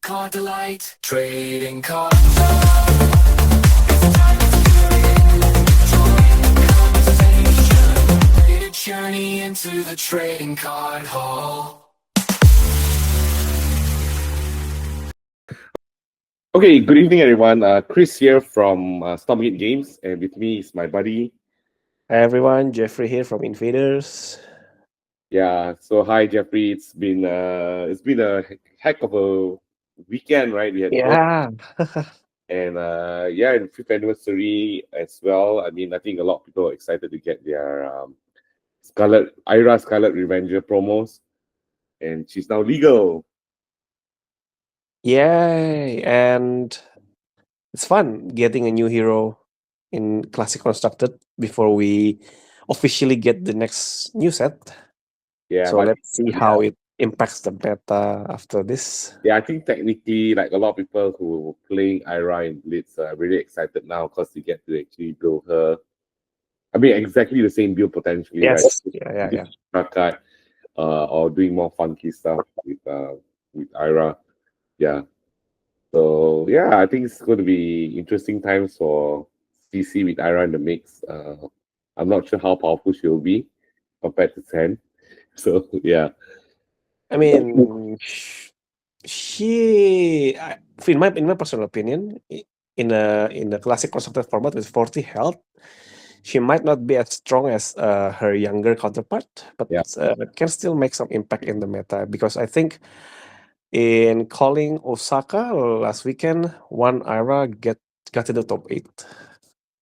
Card delight, trading card love. It's time to join the conversation. Read a journey into the trading card hall. Okay, good evening, everyone. Chris here from Stormgate Games, and with me is my buddy. Hi everyone, Geoffrey here from Invaders. Yeah, so hi Jeffrey. It's been a heck of a weekend, right? We had Yeah. and yeah, the fifth anniversary as well. I mean, I think a lot of people are excited to get their Scarlet Revenger promos, and she's now legal. Yay! And it's fun getting a new hero in Classic Constructed before we officially get the next new set. Yeah, So but let's see how it impacts the meta after this. yeah, I think technically, like a lot of people who were playing Ira in Blitz are really excited now because they get to actually build her. I mean, exactly the same build potentially, Yes. right? Yeah. Card, or doing more funky stuff with Ira. Yeah. So yeah, I think it's going to be interesting times for CC with Ira in the mix. I'm not sure how powerful she'll be compared to Sen. So yeah. I mean, in my personal opinion, in a Classic Constructed format with 40 health, she might not be as strong as her younger counterpart, but Yeah. can still make some impact in the meta because I think in calling Osaka last weekend, one Ira got to the top 8.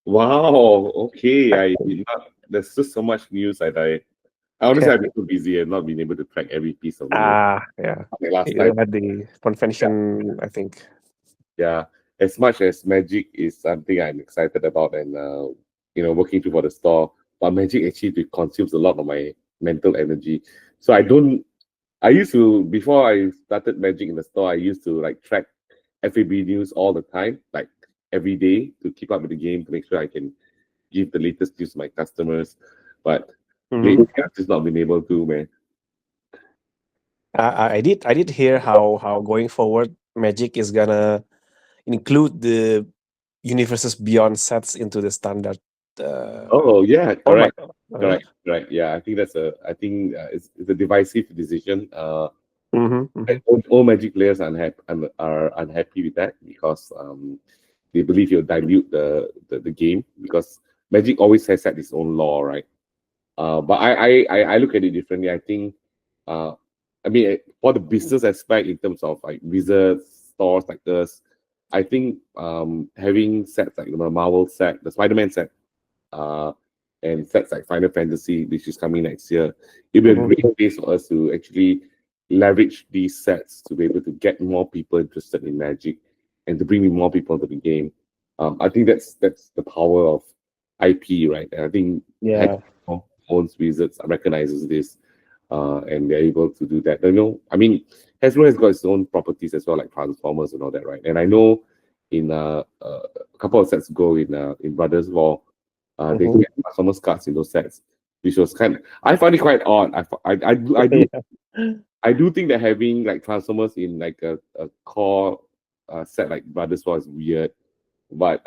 Wow. Okay. I did not. There's just so much news that I honestly I've been too busy and not been able to track every piece of news. Yeah. Like last You time. had the convention, I think. Yeah. As much as Magic is something I'm excited about and working for the store, but Magic actually consumes a lot of my mental energy. So I used to, before I started Magic in the store, I used to like track FAB news all the time, like every day to keep up with the game to make sure I can give the latest news to my customers. But lately I've just not been able to, man. I did hear how going forward Magic is gonna include the universes beyond sets into the standard. Oh yeah, format. correct. Yeah, I think it's a divisive decision. All Magic players are unhappy with that because they believe it'll dilute the game because Magic always has set its own law, right? But I look at it differently. I think I mean for the business aspect in terms of like wizards, stores like this, I think having sets like the Marvel set, the Spider-Man set, and sets like Final Fantasy, which is coming next year, it'll be a great place for us to actually leverage these sets to be able to get more people interested in Magic and to bring in more people into the game. I think that's the power of IP, right? And I think owns Wizards recognizes this, and they're able to do that. I mean, Hasbro has got its own properties as well, like Transformers and all that, right? And I know in a couple of sets ago in Brothers War, they get Transformers cards in those sets, which was I find it quite odd. I do think that having like Transformers in like a core set like Brothers War is weird, but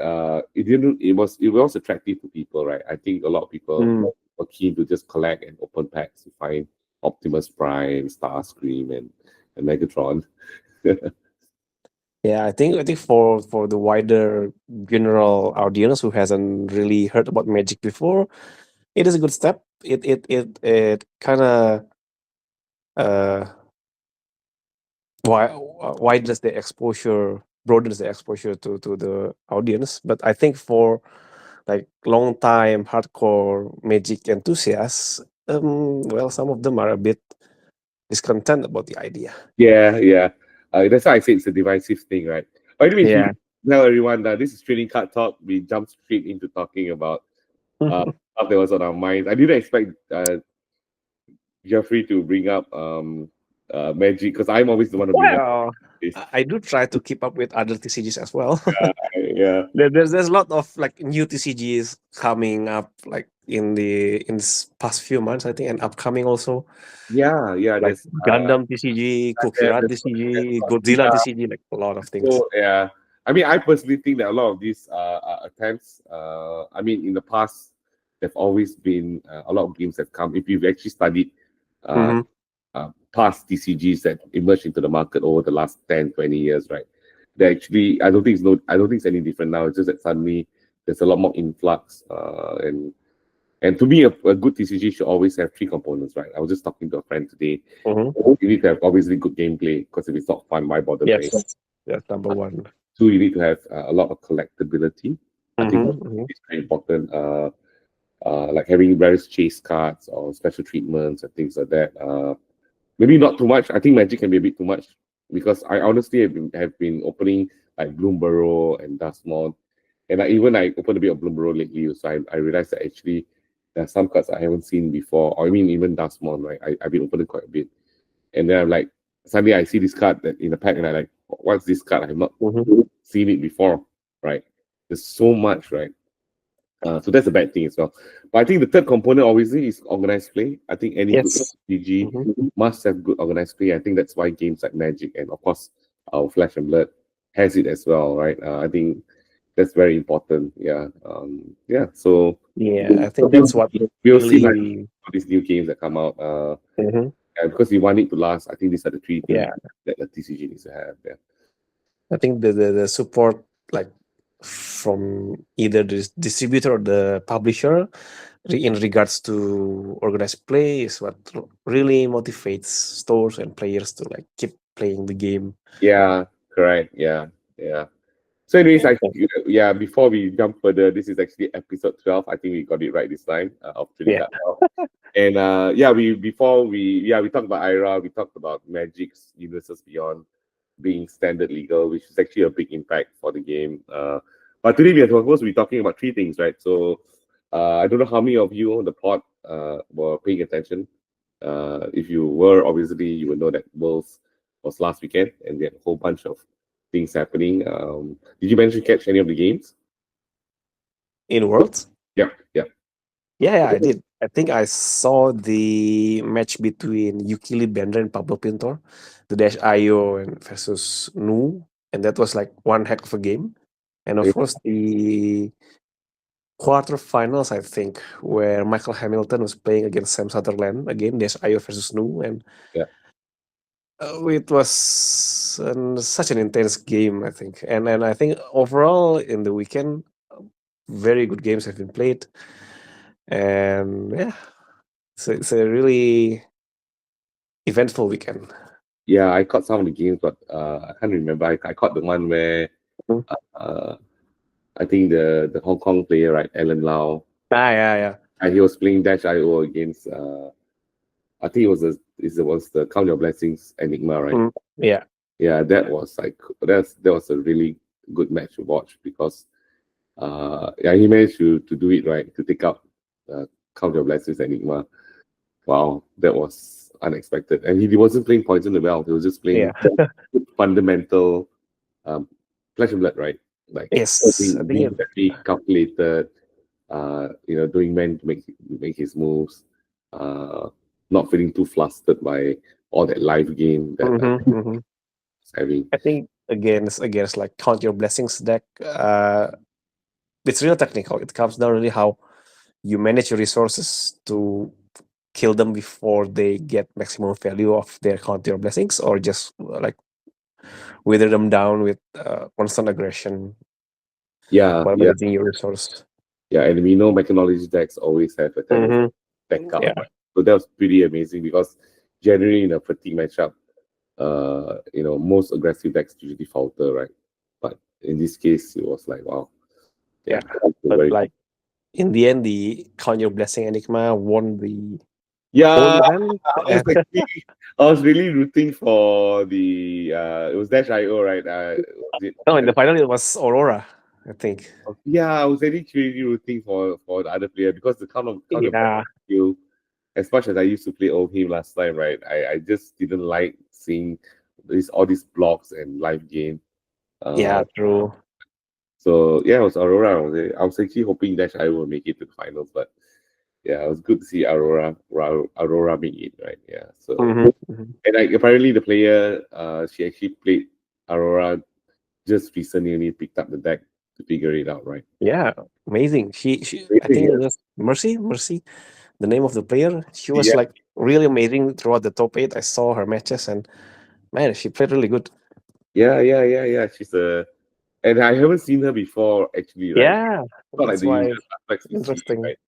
it was attractive to people, right? I think a lot of people were keen to just collect and open packs to find Optimus Prime, Starscream, and Megatron. Yeah, I think for the wider general audience who hasn't really heard about Magic before, it is a good step. It kind of broadens the exposure to the audience. But I think for like long time hardcore Magic enthusiasts, well, some of them are a bit discontent about the idea. Yeah. That's why I say it's a divisive thing, right? Anyway, Yeah. tell everyone that this is Trading Card Talk. We jumped straight into talking about stuff that was on our minds. I didn't expect Geoffrey to bring up Magic because I'm always the one to bring up. I do try to keep up with other TCGs as well. Yeah. There's a lot of like new TCGs coming up, like in this past few months, I think, and upcoming also, Yeah, like there's Gundam TCG, Kokira there's TCG, Godzilla Godzilla. TCG, like a lot of things. So yeah, I mean, I personally think that a lot of these attempts, I mean, in the past, there've always been a lot of games that come. If you've actually studied uh, Mm-hmm. past TCGs that emerged into the market over the last 10, 20 years, right? They actually, I don't think it's any different now. It's just that suddenly there's a lot more influx, and to me, a good TCG should always have three components, right? I was just talking to a friend today. Mm-hmm. You need to have obviously good gameplay, because if it's not fun, why bother playing? Yes, that's number one. Two, you need to have a lot of collectability. I think Mm-hmm. it's very important. Like having various chase cards or special treatments and things like that. Maybe not too much. I think Magic can be a bit too much, because I honestly have been opening like Bloomburrow and Dustmon, and I opened a bit of Bloomburrow lately. So I realized that actually there are some cards I haven't seen before. Or I mean, even Dustmon, right? I've been opening quite a bit, and then I'm like, suddenly I see this card that in the pack, and I like, what's this card? I have not Mm-hmm. seen it before, right? There's so much, right? So that's a bad thing as well. But I think the third component obviously is organized play. I think any good Yes. PG Mm-hmm. must have good organized play. I think that's why games like Magic and of course our Flash and Blood has it as well, right? I think that's very important. Yeah. Yeah. So Yeah, I think that's what we'll see like really. all these new games that come out. Mhm. Yeah, because we want it to last. I think these are the three things Yeah, that the TCG needs to have. Yeah. I think the support, like from either the distributor or the publisher, in regards to organized play, is what really motivates stores and players to like keep playing the game. Yeah. Correct. Yeah. Yeah. So, anyways, Yeah. yeah, before we jump further, this is actually episode 12. I think we got it right this time of Trinidad. And yeah, we talked about IRA, we talked about Magic's Universes Beyond being standard legal, which is actually a big impact for the game. But today we are supposed to be talking about three things, right? So I don't know how many of you on the pod were paying attention. If you were, obviously, you will know that Worlds was last weekend, and we had a whole bunch of things happening. Did you manage to catch any of the games? In Worlds? Yeah, yeah. Yeah, I did. I think I saw the match between Yukili Bender and Pablo Pintor, the Dash IO and versus Nu, and that was like one heck of a game. And of course, the quarterfinals, I think, where Michael Hamilton was playing against Sam Sutherland again, Dash IO versus Nu, and Yeah. it was such an intense game, I think. And I think overall in the weekend, very good games have been played, and yeah, it's a really eventful weekend. Yeah, I caught some of the games, but I can't remember. I caught the one where Mhm. I think the Hong Kong player, right, Alan Lau, Yeah. and he was playing Dash IO against I think it was the Count Your Blessings Enigma, right? Yeah. Yeah, that was like that was a really good match to watch, because yeah, he managed to do it right, to take out Count Your Blessings Enigma. Wow, that was unexpected. And he wasn't playing Poison the Well, he was just playing fundamental Flesh and Blood, right? Like Yes, I being think very calculated, doing when to make his moves, not feeling too flustered by all that live game that he's having. I think against like Count Your Blessings deck, it's real technical. It comes down really how you manage your resources to kill them before they get maximum value of their Count Your Blessings, or just like wither them down with constant aggression Yeah, while yeah, managing your resource. yeah. And we know Mechanology decks always have a tendency deck up. Yeah. Right? So that was pretty amazing, because generally in a fatigue matchup, most aggressive decks usually falter, right? But in this case, it was like, wow. Yeah. But like in the end, the Count Your Blessing Enigma won the whole event. I was really rooting for the it was Dash IO, right? No, in the final it was Aurora, I think. Yeah, I was really rooting for the other player, because the count of skill, as much as I used to play old him last time, right? I just didn't like seeing all these blocks and live game. Yeah, true. So yeah, it was Aurora. I was actually hoping Dash I will make it to the finals, but yeah, it was good to see Aurora make it, right? Yeah. So Mm-hmm. and like apparently the player, she actually played Aurora just recently, only picked up the deck to figure it out, right? Yeah, amazing. I think Amazing, it was Mercy, the name of the player. She was yeah, like really amazing throughout the top 8. I saw her matches, and man, she played really good. yeah. She's a, and I haven't seen her before actually, right? Yeah, Not like that's the why usual suspects we see, interesting. right?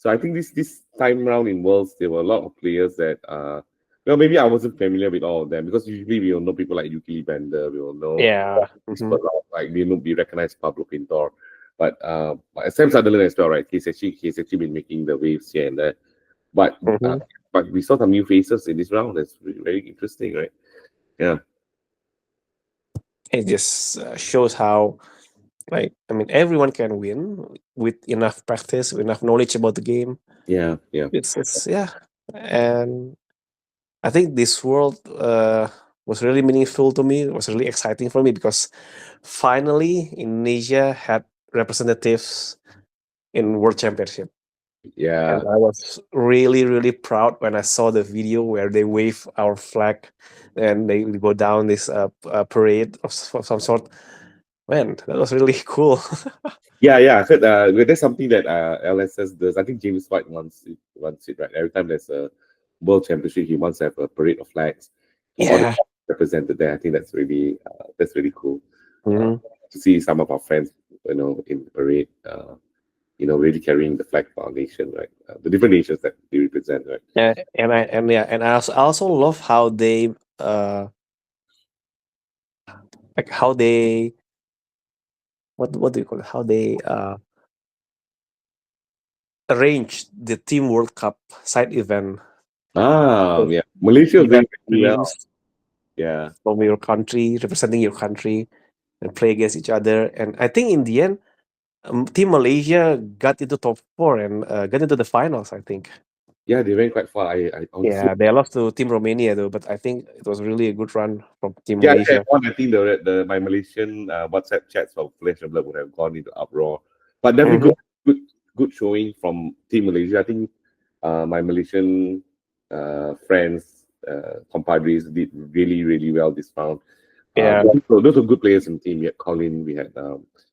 So I think this time round in Worlds, there were a lot of players that well, maybe I wasn't familiar with all of them because usually we will know people like Yuki Bender, we will know Yeah. Whisper Loud, like we recognize Pablo Pintor, but Sam Sutherland as well, right? He's actually been making the waves here and there, but uh, Mhm. but we saw some new faces in this round. That's very interesting, right? Yeah, It just shows how, like, I mean, everyone can win with enough practice, with enough knowledge about the game. yeah. It's yeah, and I think this world was really meaningful to me. It was really exciting for me because finally Indonesia had representatives in World Championship. And Yeah, I was really, really proud when I saw the video where they wave our flag and they go down this parade of some sort. Man, that was really cool. yeah. I heard well, that's something that LSS does. I think James White wants it, right? Every time there's a World Championship, he wants to have a parade of flags for all the Yeah. represented there. I think that's really cool Mhm. to see some of our friends, in the parade, really carrying the flag for our nation, right? The different nations that we represent, right? Yeah, and I also love how they like how they what do you call it? How they arrange the Team World Cup side event. So Yeah, Malaysia you was doing got very well. teams Yeah, from your country representing your country and play against each other. And I think in the end, Team Malaysia got into top 4 and got into the finals. I think. yeah, they went quite far. I honestly, Yeah, they lost to Team Romania though, but I think it was really a good run from Team yeah, if Malaysia. one, I think the my Malaysian WhatsApp chats for Flesh and Blood would have gone into uproar. But definitely Mhm. good showing from Team Malaysia. I think my Malaysian friends, compadres did really, really well this round. Yeah. Those were good players in the team. We had Colin, we had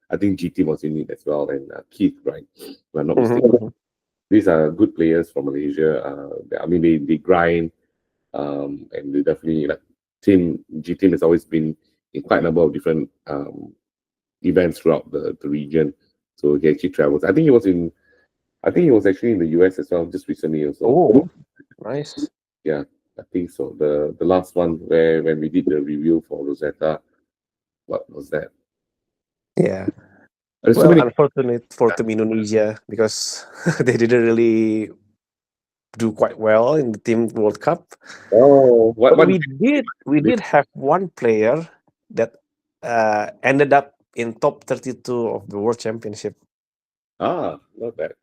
I think GT was in it as well, and Keith, right? If I'm not Mhm, mistaken. mhm. These are good players from Malaysia. I mean, they grind, and they definitely like G team has always been in quite a number of different events throughout the region. So he actually travels. I think he was actually in the US as well just recently also. Oh, nice. Yeah, I think so. The last one where when we did the review for Rosetta, what was that? Yeah. There's so Well, many. unfortunate for Team Indonesia because they didn't really do quite well in the Team World Cup. Oh, But what? we did have one player that ended up in top 32 of the World Championship. Not bad.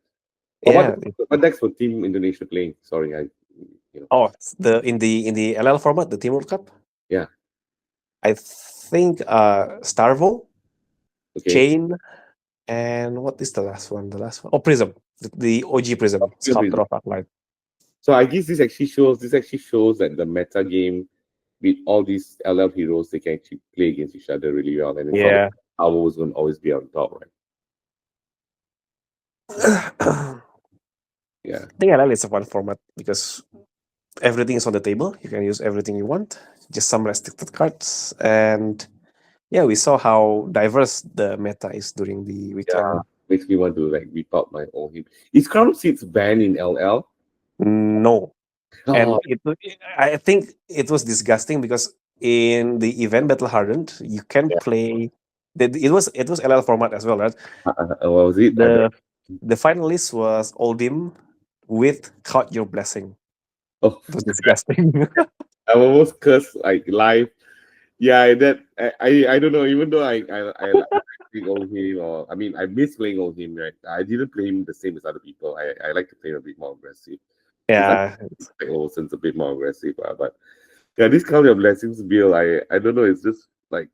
But Yeah. what decks for Team Indonesia playing? Sorry, Oh, in the LL format, the Team World Cup. Yeah. I think Starvo, Okay. Chain, and what is the last one? The last one. Oh, Prism. The OG Prism. Sculptor of Arclight. So I guess this actually shows that the meta game with all these LL heroes, they can actually play against each other really well, and it's not Yeah. like Power was going to always be on top, right? I Yeah. think LL is a fun format because everything is on the table. You can use everything you want. Just some restricted cards, and yeah, we saw how diverse the meta is during the Yeah. weekend. Makes me want to like rip out my own hip. Is Crown Seeds banned in LL? No, and Oh, I think it was disgusting because in the event Battle Hardened, you can yeah. play. It was LL format as well, right? What was it? The finalist was Oldim with Count Your Blessing. Oh, It was disgusting. I almost cursed like live. Yeah, I don't know. Even though I like playing old him, or I mean I miss playing old him. Right, I didn't play him the same as other people. I like to play him a bit more aggressive. Since I Yeah, like Olsen's a bit more aggressive, but yeah, this Count Your Blessings bill, I don't know. It's just like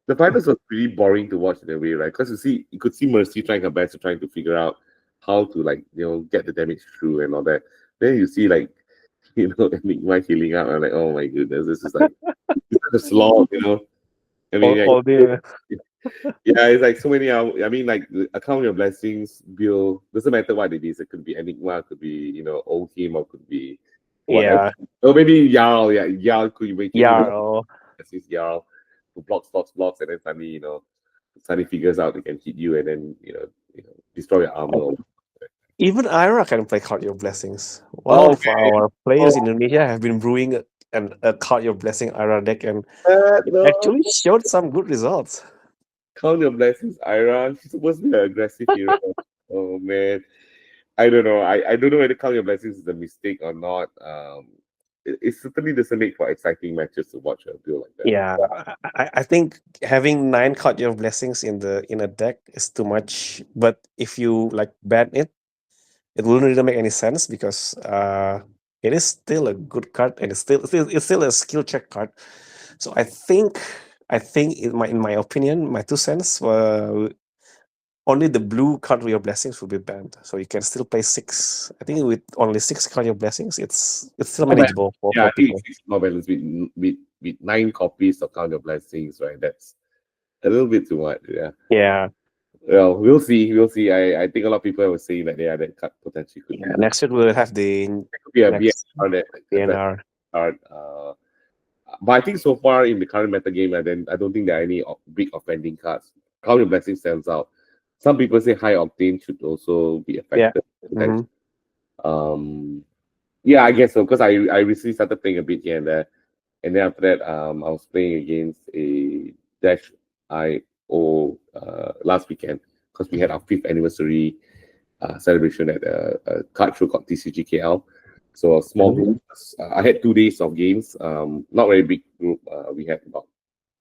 the finals was pretty boring to watch in a way, right? Because you could see Mercy trying her best to trying to figure out how to like get the damage through and all that. Then you see like Enigma healing up. I'm like, oh my goodness, this is like it's such a slog, I mean, all the yeah, it's like so many. I mean, like account your blessings, Bill. Doesn't matter what it is. It could be Enigma, could be old team, or could be whatever. yeah Or maybe Jarl. Yeah, Jarl could make it. Jarl. Blessings Jarl who blocks, and then suddenly figures out they can hit you, and then destroy your armor. Even Ira can play Count Your Blessings. One Oh, of our players in Indonesia have been brewing a Count Your Blessing Ira deck and no. actually showed some good results. Count your blessings, Ira. She's supposed to be an aggressive hero. Oh man. I don't know. I don't know whether count your blessings is a mistake or not. It certainly doesn't make for exciting matches to watch a build like that. Yeah, I think having 9 Count Your Blessings in a deck is too much. But if you like ban it, it wouldn't really make any sense because it is still a good card and it's still a skill check card. So I think in my opinion, my 2 cents, only the blue Count Your Blessings will be banned. So you can still play 6. I think with only 6 Count Your Blessings, it's still manageable for I think people. it's more balanced with 9 copies of count your blessings, right? That's a little bit too much. Yeah. Yeah. Well, we'll see. I think a lot of people were saying that that card potentially could Yeah, next year we'll have the be a next BNR BNR. card. But I think so far in the current meta game, I don't think there are any big offending cards. Count your blessings stands out. Some people say high octane should also be affected. Mhm. Yeah, I guess so because I recently started playing a bit here and there, and then after that, I was playing against a Dash IO last weekend because we had our 5th anniversary celebration at a card show called TCG KL. So a small group. I had 2 days of games. Not very big group. We had about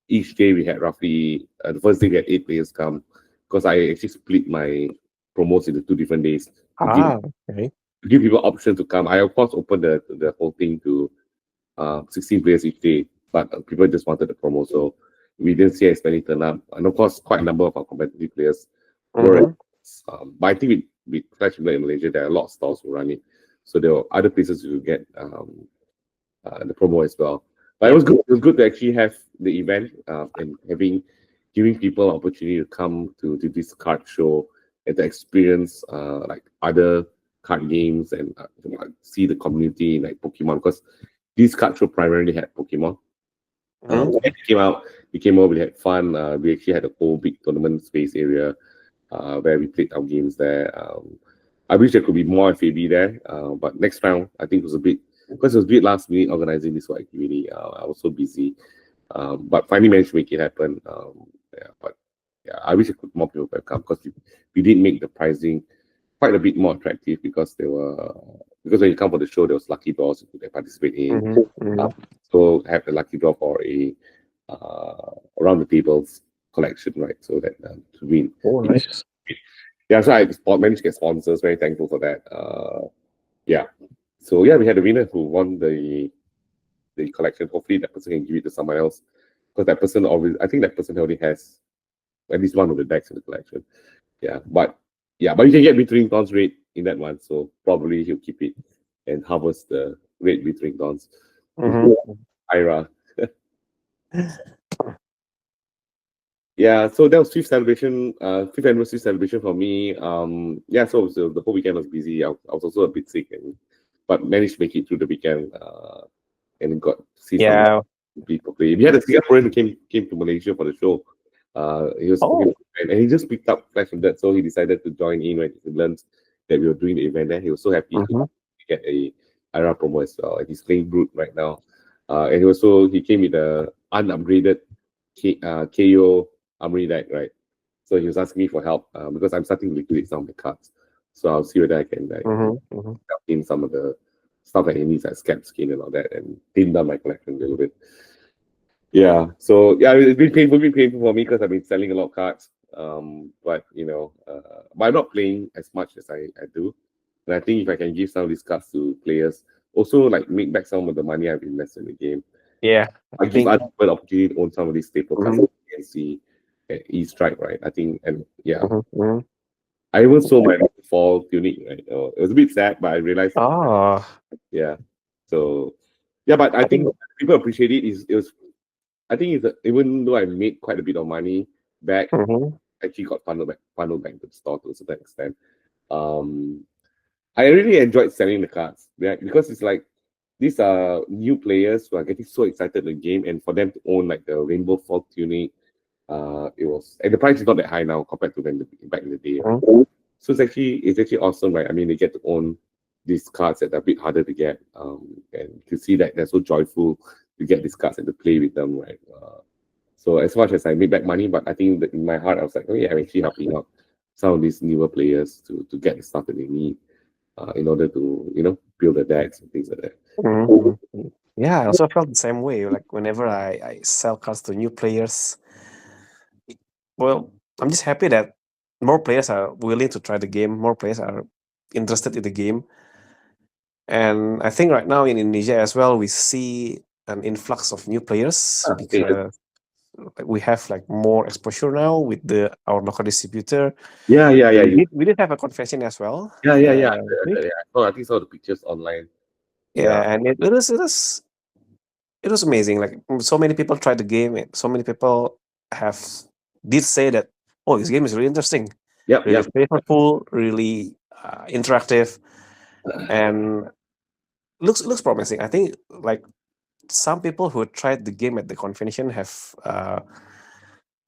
each day we had roughly the first day we had 8 players come because I actually split my promos into 2 different days Okay. to give people option to come. I of course opened the whole thing to 16 players each day, but people just wanted the promo, so we didn't see as many turn up. And of course, quite a number of our competitive players were. But I think with Clash of Clans in Malaysia, there are a lot of stores who run it, so there were other places you get the promo as well. But it was good. It was good to actually have the event and giving people an opportunity to come to this card show and to experience like other card games and see the community like Pokemon, because this card show primarily had Pokemon. When we came over, we had fun. We actually had a whole big tournament space area where we played our games there. I wish there could be more FAB there, but next round I think it was a bit last minute organizing this whole activity. I was so busy, but finally managed to make it happen. I wish more people could come because we did make the pricing quite a bit more attractive because when you come for the show, there was lucky draws you could participate in. So have the lucky draw for a around the tables collection, right? So that to win. Oh, nice. Yeah, so I managed to get sponsors. Very thankful for that. So we had a winner who won the collection. Hopefully, that person can give it to someone else because that person already has at least one of the decks in the collection. But you can get Withering Thorns rate in that one, so probably he'll keep it and harvest the red Withering Thorns. Ira. So that was 5th anniversary celebration for me. So the whole weekend was busy. I was also a bit sick, but managed to make it through the weekend and got to see some people play. We had a Singaporean who came to Malaysia for the show. He was and he just picked up Flash of that, so he decided to join in when he learned that we were doing the event there. He was so happy to get a IRA promo as well. And he's playing Brute right now. And he came with a unupgraded KO Armory deck, right? So he was asking me for help because I'm starting to liquidate some of the cards. So I'll see whether I can help him some of the stuff that he needs, like Scab Skin and all that, and thin down my collection a little bit. It's been painful for me because I've been selling a lot of cards. But I'm not playing as much as I do. And I think if I can give some of these cards to players, also like make back some of the money I've invested in the game. I give other people the opportunity to own some of these staple cards and see E-Strike, right? I think, and I even sold my fall tunic, right? It was a bit sad, but I realized, Oh, yeah. So, yeah, but I I think think. people appreciate it. It was, I think even though I made quite a bit of money back, Mhm. actually got funneled back to the store to a certain extent. Um, I really enjoyed selling the cards, right? Because it's like these are new players who are getting so excited in the game, and for them to own like the Rainbow Fog tunic, it was, and the price is not that high now compared to back in the day, right? Mhm. So it's actually awesome, right? I mean, they get to own these cards that are a bit harder to get, and to see that they're so joyful to get these cards and to play with them, right? So as much as I made back money, but I think that in my heart I was like, oh yeah, I'm actually helping out some of these newer players to get the stuff that they need in order to build the decks and things like that. Mhm. Yeah, I also felt the same way. Like whenever I sell cards to new players, well, I'm just happy that more players are willing to try the game. More players are interested in the game, and I think right now in Indonesia as well, we see an influx of new players Okay. because like, we have like more exposure now with the our local distributor. Yeah, yeah, yeah. We did have a convention as well. Yeah, yeah, yeah. This week. I think saw the pictures online. Yeah, Yeah, and it was amazing. Like so many people tried the game, and so many people have did say that, oh, this game is really interesting, yep, really yep. flavorful, really interactive, and looks promising. I think like some people who tried the game at the convention have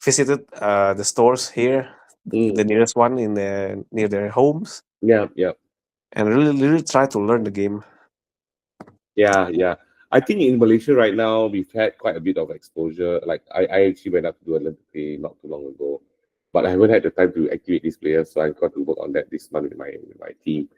visited the stores here, the nearest one in the near their homes, Yeah, yeah, and really try to learn the game. yeah, yeah. I think in Malaysia right now we've had quite a bit of exposure. Like I actually went up to do a Olympic play not too long ago, but I haven't had the time to activate these players, so I've got to work on that this month with my team.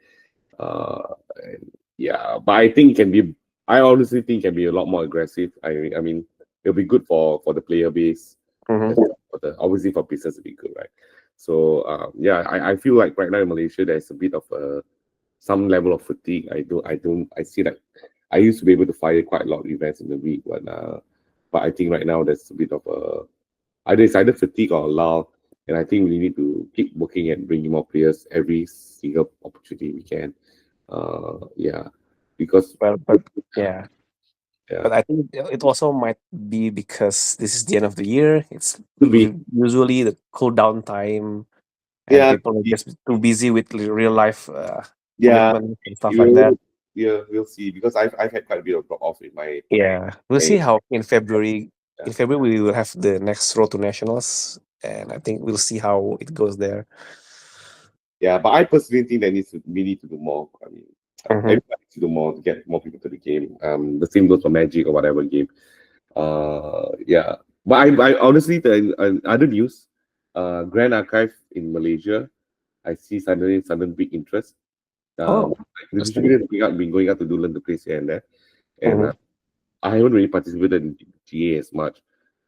And yeah, but I think it can be. I honestly think it can be a lot more aggressive. I mean, it'll be good for the player base. Mhm. For the obviously for business, it'll be good, right? So yeah, I feel like right now in Malaysia there's a bit of some level of fatigue. I see that I used to be able to fire quite a lot of events in the week, but I think right now there's a bit of either fatigue or a lull, and I think we need to keep working at bringing more players every single opportunity we can. Yeah, because Well, but yeah. yeah, But I think it also might be because this is the end of the year. It's could be usually the cool down time, and yeah, people are just too busy with real life yeah. commitments and stuff like that. You yeah, we'll see because I've had quite a bit of drop off in Yeah, we'll my see how in February. yeah. In February, we will have the next Road to Nationals, and I think we'll see how it goes there. Yeah, but I personally think that we need to do more. I mean, Mhm. everybody needs to do more to get more people to the game. The same goes for Magic or whatever game. Yeah, but I honestly the other news, Grand Archive in Malaysia, I see sudden big interest. Oh, The interesting. distributors been going out to do learn the place here and there, and Mhm. I haven't really participated in GA as much.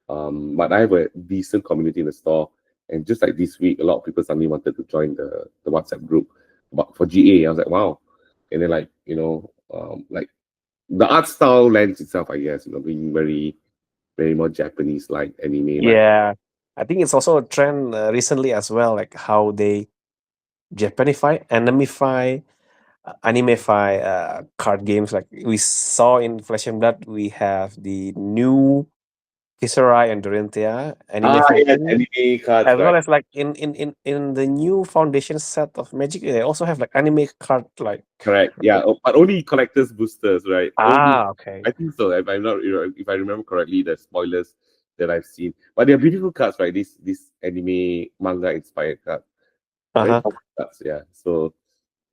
But I have a decent community in the store, and just like this week, a lot of people suddenly wanted to join the WhatsApp group. But for GA, I was like, wow. And then like like the art style lends itself, I guess, being very very more Japanese like anime like. Yeah, I think it's also a trend recently as well, like how they Japanify, animefy card games. Like we saw in Flesh and Blood, we have the new Viserai and Dorinthea anime Yes, version, anime cards, as right? well as like in the new Foundation set of Magic, they also have like anime card like. Correct. Yeah, but only collectors boosters, right? Only Okay. I think so. If I'm not, if I remember correctly, the spoilers that I've seen, but they're beautiful cards, right? This anime manga inspired cards, very Uh-huh. cool cards. Yeah. So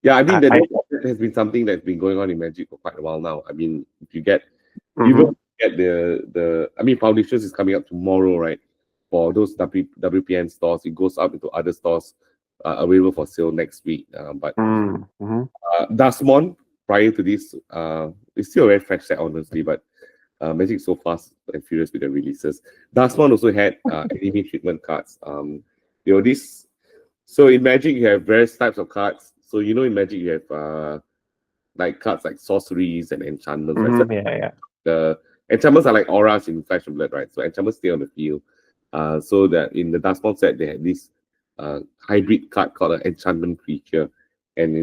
yeah, I mean I that has been something that's been going on in Magic for quite a while now. I mean, if you get Mhm. even get the I mean, Foundations is coming up tomorrow, right? For those WPN stores, it goes up into other stores available for sale next week. But Mhm. Dasmon prior to this, it's still a very fresh set, honestly, but Magic so fast and furious with the releases. Dasmon also had anime treatment cards. This. So in Magic, you have various types of cards. So in Magic, you have like cards like sorceries and enchantments, right? So Yeah. the enchantments are like auras in Flesh and Blood, right? So enchantments stay on the field. So that in the Darkspawn set, they had this hybrid card called an enchantment creature, and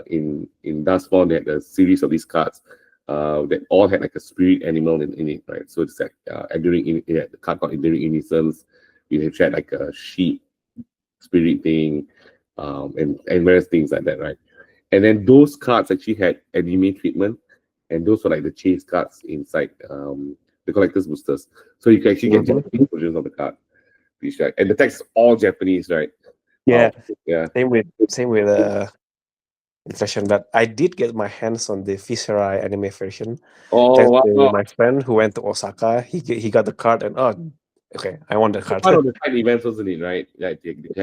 in Dust Spawn they had a series of these cards that all had like a spirit animal in it, right? So it's like the card called Enduring Innocence. We have had like a sheep spirit thing, and various things like that, right? And then those cards actually had anime treatment, and those were like the chase cards inside the collector's boosters. So you can actually get Japanese versions of the card. Right? And the text is all Japanese, right? Yeah, yeah. Same with version, but I did get my hands on the Viserai anime version. Oh, Thanks wow. to my friend who went to Osaka. He got the card, and okay, I want the card. One of the side events, wasn't it, right?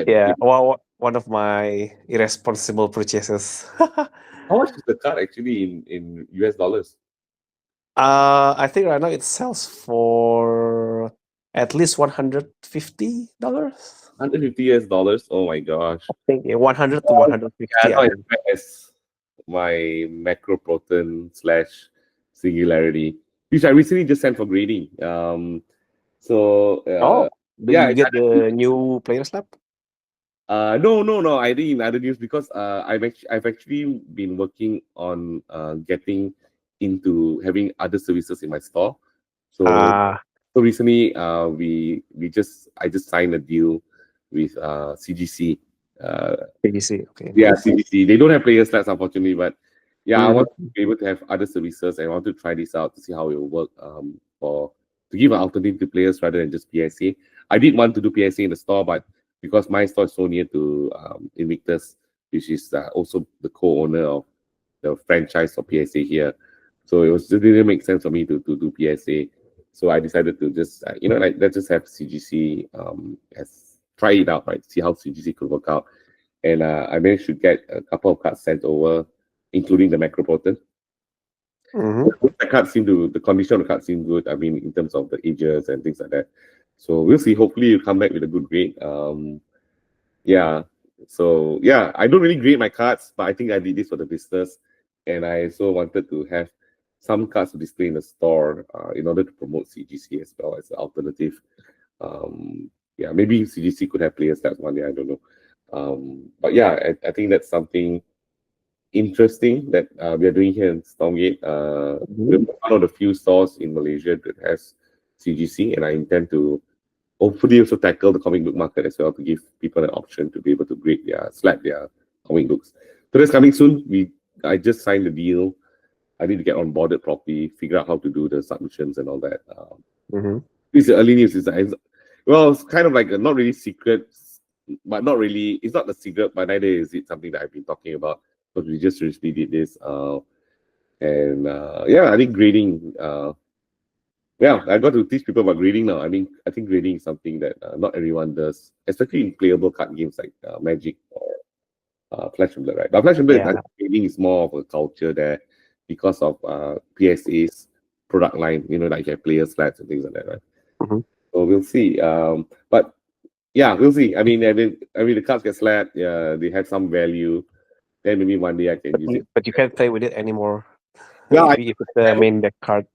Yeah, well, one of my irresponsible purchases. How much is the card actually in US dollars? I think right now it sells for at least $150. $150 US. Oh my gosh. I think 100 to 150. Yeah, not as bad as my macro proton / singularity, which I recently just sent for grading. So do you get the new player slab? No. I didn't in other news because I've actually been working on getting into having other services in my store. So recently I just signed a deal with CGC. CGC, okay. Yeah, CGC. They don't have player slabs, unfortunately, but yeah, I want to be able to have other services, and I want to try this out to see how it will work to give an alternative to players rather than just PSA. I did want to do PSA in the store, but because my store is so near to Invictus, which is also the co-owner of the franchise of PSA here, so it didn't make sense for me to do PSA. So I decided to just let's just have CGC try it out, right? See how CGC could work out. And I managed to get a couple of cards sent over, including the macro proton. The condition of the card seemed good. I mean, in terms of the ages and things like that. So we'll see. Hopefully, you'll come back with a good grade. Yeah. So yeah, I don't really grade my cards, but I think I did this for the business, and I also wanted to have some cards to display in the store in order to promote CGC as well as an alternative. Yeah, maybe CGC could have players that one day. I don't know. But yeah, I think that's something interesting that we are doing here in Stormgate. We're one of the few stores in Malaysia that has CGC, and I intend to hopefully also tackle the comic book market as well to give people an option to be able to slap their comic books. So that's coming soon. I just signed the deal. I need to get onboarded properly, figure out how to do the submissions and all that. This is early news. It's kind of like not really secret, but not really. It's not a secret, but neither is it something that I've been talking about because we just recently did this. Yeah, I think grading. Yeah, I got to teach people about grading now. I think grading is something that not everyone does, especially in playable card games like Magic or Flash and Blood, right? But Flash and Blood, grading is more of a culture there because of PSA's product line. Like you have player slats and things like that, right? So we'll see. But yeah, we'll see. I mean, the cards get slapped. Yeah, they have some value. Then maybe one day I can use it. But you can't play with it anymore. Yeah, if it's the main deck card.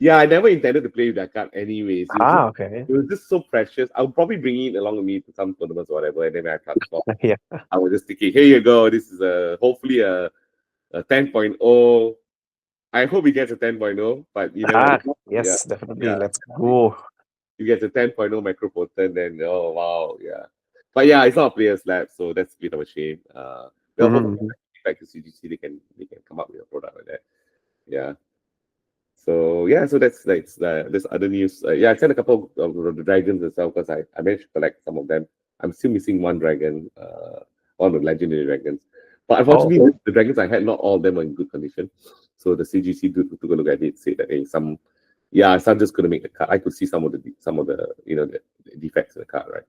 Yeah, I never intended to play with that card anyways. Okay. It was just so precious. I'll probably bring it along with me to some tournaments or whatever, and then I can't stop. Yeah. I will just think, here you go. This is hopefully a 10.0. I hope it gets a 10.0, but yes, definitely. Yeah. Let's go. You get a 10.0 macro potent, then oh wow, yeah. But yeah, it's not a player slab, so that's a bit of a shame. Back to CGC, they can come up with a product like that. Yeah. So yeah, so that's this other news. I sent a couple of the dragons as well because I managed to collect some of them. I'm still missing one dragon, one of the legendary dragons. But unfortunately, the dragons I had, not all of them are in good condition. So the CGC dude who took a look at it said that some just couldn't make the card. I could see some of the the defects in the card, right?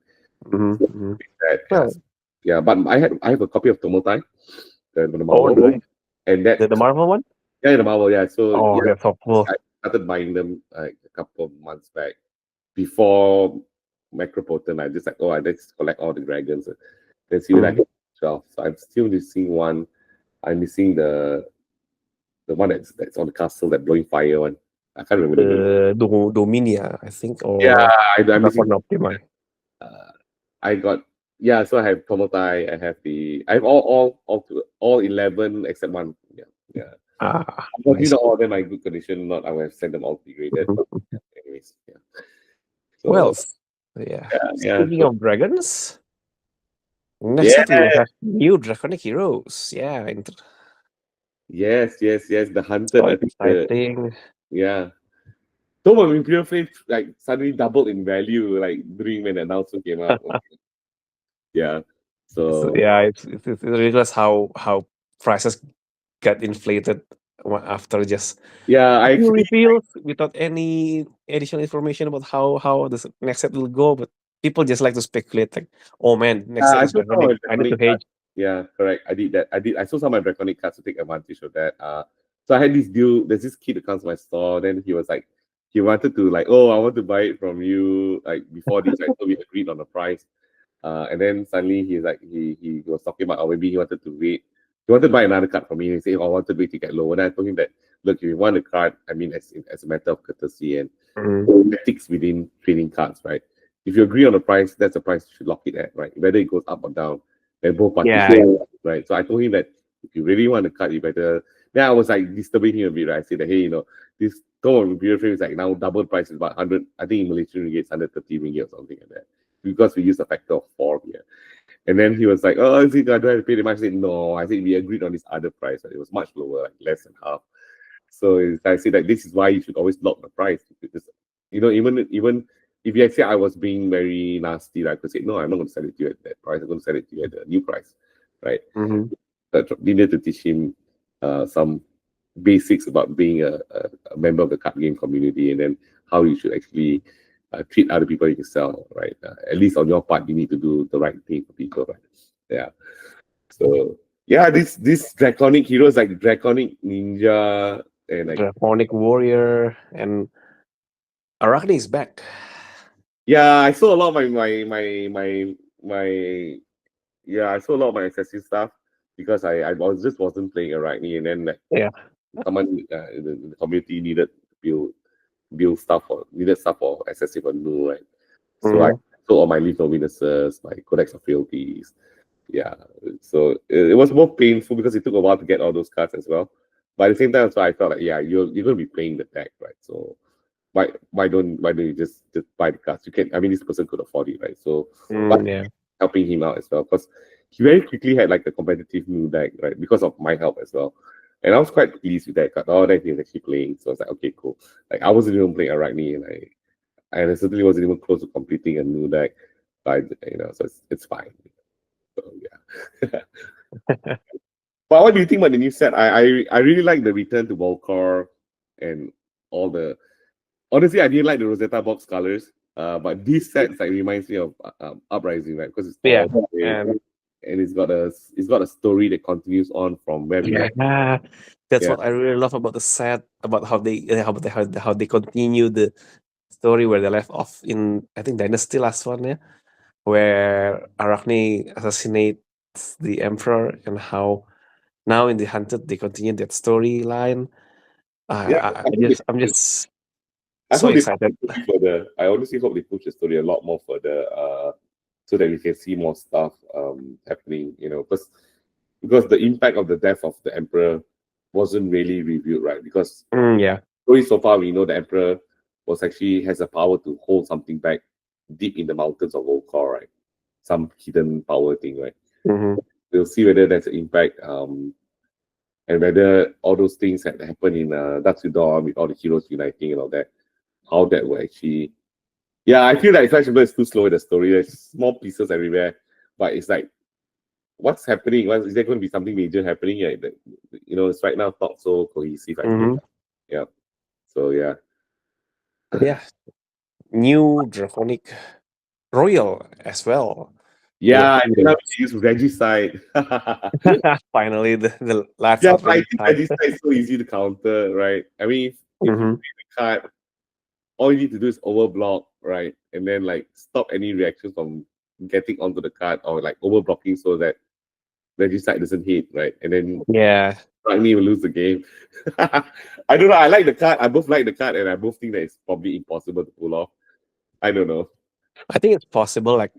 Yeah, but I have a copy of Tomotai, the Marvel one, and that the Marvel one. Yeah, the Marvel, yeah. So that's so cool. I started buying them like a couple of months back before Macropotent. I just let's collect all the dragons and then see what I can 12. So I'm still missing one. I'm missing the one that's on the castle, that blowing fire one. I can't remember the Dominia, I think. Or I'm missing. Optima. I got Yeah, so I have Tomotai, I have all 11 except one. Yeah. Unfortunately, Nice. not all of them are in good condition. Not I would have sent them all degraded. But anyways, yeah. Well, So yeah. yeah. Speaking So, of dragons, next yeah. up we will have new draconic heroes. Yeah, Yes. The hunted. so I think exciting. yeah. So my Imperial Flame like suddenly doubled in value like during when the announcement came out. Yeah. So, So yeah, it's ridiculous how prices got inflated after just yeah, a I few actually reveals without any additional information about how this next set will go. But people just like to speculate, like, oh man, next set I is saw some of draconic. my I need to draconic cards. hedge. Yeah, correct. I did that. I saw some of my draconic cards to take advantage of that. So I had this deal. There's this kid that comes to my store. Then he was like, he wanted to like, oh, I want to buy it from you. Like before this, right? So we agreed on the price. And then suddenly he's like, he was talking about, oh, maybe he wanted to wait. He wanted to buy another card from me. He said, oh, I wanted to wait to get low. And I told him that, look, if you want a card, I mean, as a matter of courtesy and ethics within trading cards, right? If you agree on the price, that's the price you should lock it at, right? Whether it goes up or down, then both parties Yeah. should, right? So I told him that if you really want a card, you better. Then I was like disturbing him a bit, right? I said that, hey, this Tone Imperial Frame is like now double price is about 100, I think in Malaysian ringgit, 130 ringgit or something like that. Because we use a factor of 4 here. And then he was like, oh, is it, I don't have to pay the much? I said, no, I think we agreed on this other price. It was much lower, like less than half. So I say that this is why you should always lock the price. Because, even if you say I was being very nasty, I could say, no, I'm not going to sell it to you at that price. I'm going to sell it to you at the new price, right? We need to teach him some basics about being a member of the card game community, and then how you should actually treat other people you can sell, right? At least on your part, you need to do the right thing for people, right? Yeah. So yeah, this draconic heroes like draconic ninja and like Draconic warrior and Arachne is back. yeah, I saw a lot of my yeah, I saw a lot of my excessive stuff because I wasn't playing Arachne, and then like Yeah. someone the community needed to build stuff for excessive and new, right? So I sold all my lethal witnesses, my codex of fealties. Yeah. So it was more painful because it took a while to get all those cards as well. But at the same time, so I felt like, yeah, you're gonna be playing the deck, right? So why don't you just buy the cards? You can, I mean, this person could afford it, right? So Yeah. helping him out as well, because he very quickly had like a competitive new deck, right? Because of my help as well. And I was quite pleased with that card. Oh, that he was actually playing. So I was like, okay, cool. Like I wasn't even playing Arachne, and I certainly wasn't even close to completing a new deck. But so it's fine. So yeah. But what do you think about the new set? I really like the return to Volcar and all the. Honestly, I didn't like the Rosetta box colors. But this set like reminds me of Uprising, right? Because it's all and it's got a story that continues on from where we left. That's what I really love about the set, about how they continue the story where they left off in, I think, Dynasty last one, yeah, where Arachne assassinates the Emperor, and how now in the Hunted they continue that storyline. I'm just so excited. I honestly hope they push the story a lot more further, so that we can see more stuff happening. Because the impact of the death of the Emperor wasn't really revealed, right? Because story so far we know the Emperor has a power to hold something back deep in the mountains of Volcar, right? Some hidden power thing, right? We'll see whether there's an impact, and whether all those things that happen in Dark Dawn with all the heroes uniting and all that, how that will actually. Yeah, I feel like Flash is too slow in the story. There's small pieces everywhere, but it's like, what's happening? Is there going to be something major happening? Yeah, it's right now not so cohesive. I feel. Yeah. So yeah. Yeah. New Draconic Royal as well. Yeah, I think I use Regicide. Finally, the last yeah, I think Regicide is so easy to counter, right? I mean, if you play the card, all you need to do is overblock, right? And then like stop any reactions from getting onto the card, or like overblocking so that Regicide doesn't hit, right? And then Ragni will lose the game. I don't know. I like the card. I both like the card, and I both think that it's probably impossible to pull off. I don't know. I think it's possible. Like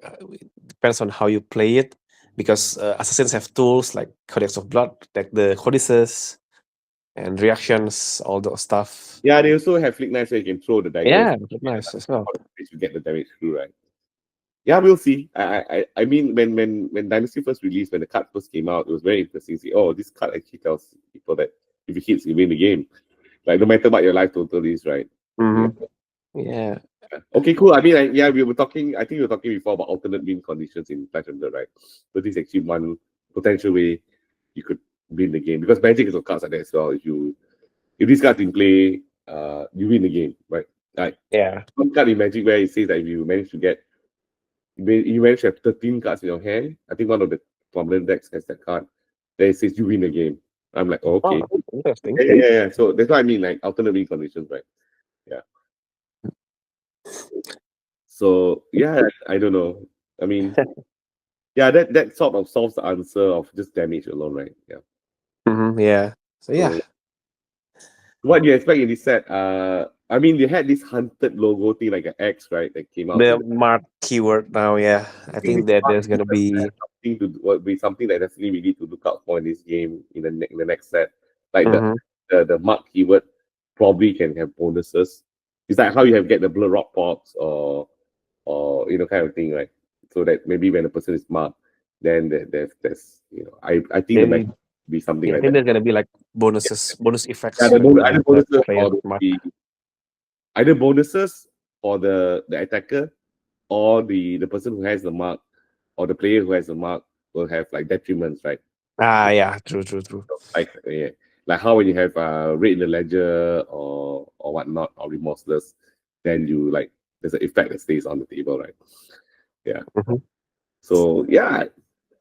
depends on how you play it, because assassins have tools like Codex of Blood, like the codices and reactions, all those stuff. Yeah, they also have flick knives so you can throw the daggers. Yeah, nice as well. To get the damage through, right? Yeah, we'll see. I mean, when Dynasty first released, when the card first came out, it was very interesting to see. Oh, this card actually tells people that if it hits, you win the game. Like no matter what your life total is, right? Yeah. Okay, cool. I mean, we were talking. I think we were talking before about alternate win conditions in Clash of the, right? But this is actually one potential way you could win the game, because Magic is of cards like that as well. If this card's in play, you win the game, right? Like one card in Magic where it says that if you manage to have 13 cards in your hand, I think one of the prominent decks has that card. Then it says you win the game. I'm like, oh, okay, interesting. Yeah. So that's what I mean, like alternate win conditions, right? Yeah. So yeah, I don't know. I mean, yeah, that sort of solves the answer of just damage alone, right? Yeah. Yeah. So yeah. What do you expect in this set? I mean, they had this hunted logo thing like an X, right? That came out. The mark keyword now, yeah. I think that there's gonna be something that definitely we need to look out for in this game in the next set. Like the mark keyword probably can have bonuses. It's like how you get the blood rock pops or kind of thing, right? So that maybe when a person is marked, then there's I think there might be something like I think that. there's gonna be like bonus effects. Yeah, either bonuses for the attacker, or the person who has the mark, or the player who has the mark will have like detriments, right? Yeah, true. Like how when you have Raid in the Ledger or whatnot, or Remorseless, then you there's an effect that stays on the table, right? Yeah. So yeah.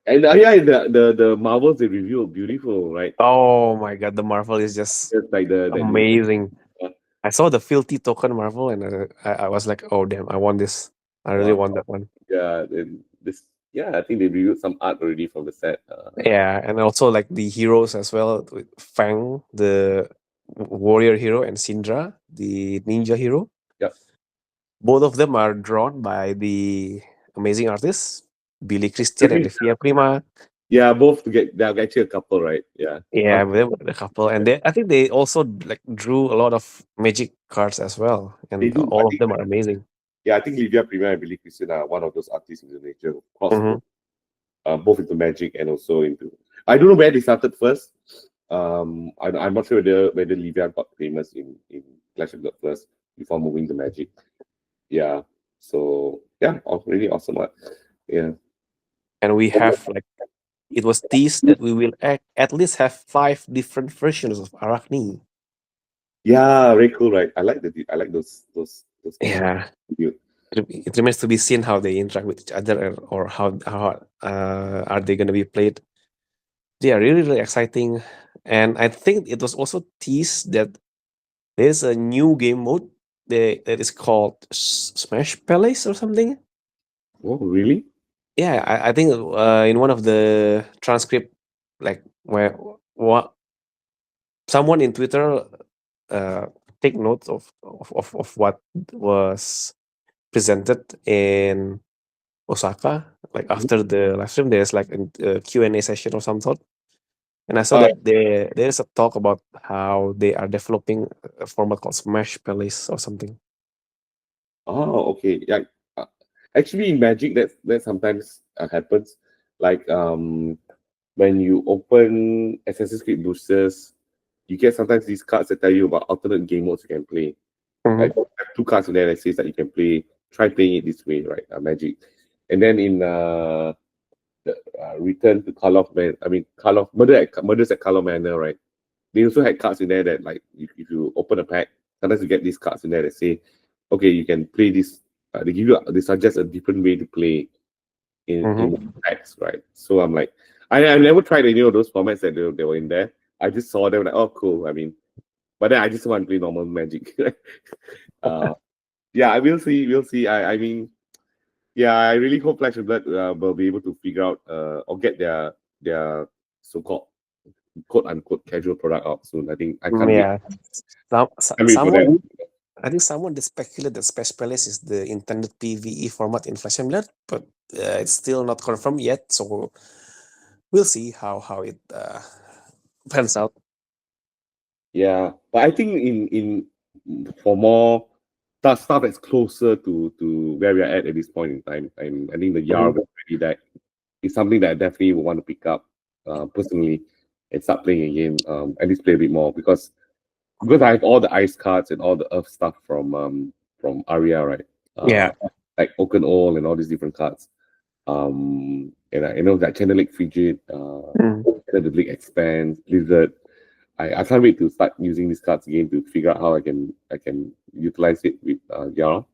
And the Marvels they review are beautiful, right? Oh my god, the Marvel is just like amazing. I saw the Filthy Token Marvel and I was like, oh damn, I want this. I really want that one. Yeah, I think they reviewed some art already from the set. Yeah, and also like the heroes as well, with Fang, the warrior hero, and Syndra, the ninja hero. Yep. Both of them are drawn by the amazing artists, Billy Christian and Via Prima. Yeah, both they're actually a couple, right? Yeah. Yeah, they were the couple, and I think they also like drew a lot of Magic cards as well, and all of them are amazing. Yeah, I think Livia Prima and Billy Christian are one of those artists in Indonesia, of course, both into Magic and also into. I don't know where they started first. I'm not sure whether Livia got famous in Clash of Blood first before moving to Magic. Yeah. So yeah, really awesome art. Yeah. And we have it was teased that we will at least have 5 different versions of Arachne. Yeah, very cool, right? I like those. Yeah. It remains to be seen how they interact with each other, or how are they going to be played. They are really, really exciting. And I think it was also teased that there's a new game mode that is called Smash Palace or something. Oh, really? Yeah, I think in one of the transcript, like where someone in Twitter take notes of what was presented in Osaka. Like after the live stream, there's like a Q&A session or some sort. And I saw that there's a talk about how they are developing a format called Smash Palace or something. Oh, okay. Yeah. Actually, in Magic, that sometimes happens. Like when you open Assassin's Creed boosters, you get sometimes these cards that tell you about alternate game modes you can play. Like have 2 cards in there that says that you can try playing it this way, right? Magic. And then in the Return to Murders at Carlo Manor, right? They also had cards in there that, like, if you open a pack, sometimes you get these cards in there that say, okay, you can play this. They suggest a different way to play in packs, right? So I'm like, I never tried any of those formats that they were in there. I just saw them like, oh, cool. I mean, but then I just want to play normal Magic. Yeah, we'll see. We'll see. I mean, yeah, I really hope Flash of Blood will be able to figure out or get their so-called quote unquote casual product out soon. I think I can't wait. Someone I think someone did speculate that Space Palace is the intended PvE format in Flash Emulator, but it's still not confirmed yet. So we'll see how it pans out. Yeah, but I think in for more stuff that's closer to where we are at this point in time, I think the YAR already that is something that I definitely would want to pick up personally and start playing again. At least play a bit more because I have all the ice cards and all the earth stuff from Aria, right? Yeah. Like Oaken Owl and all these different cards. And I know that Channel Lake Frigid, the Lake Expanse, Blizzard. I can't wait to start using these cards again to figure out how I can utilize it with YAR.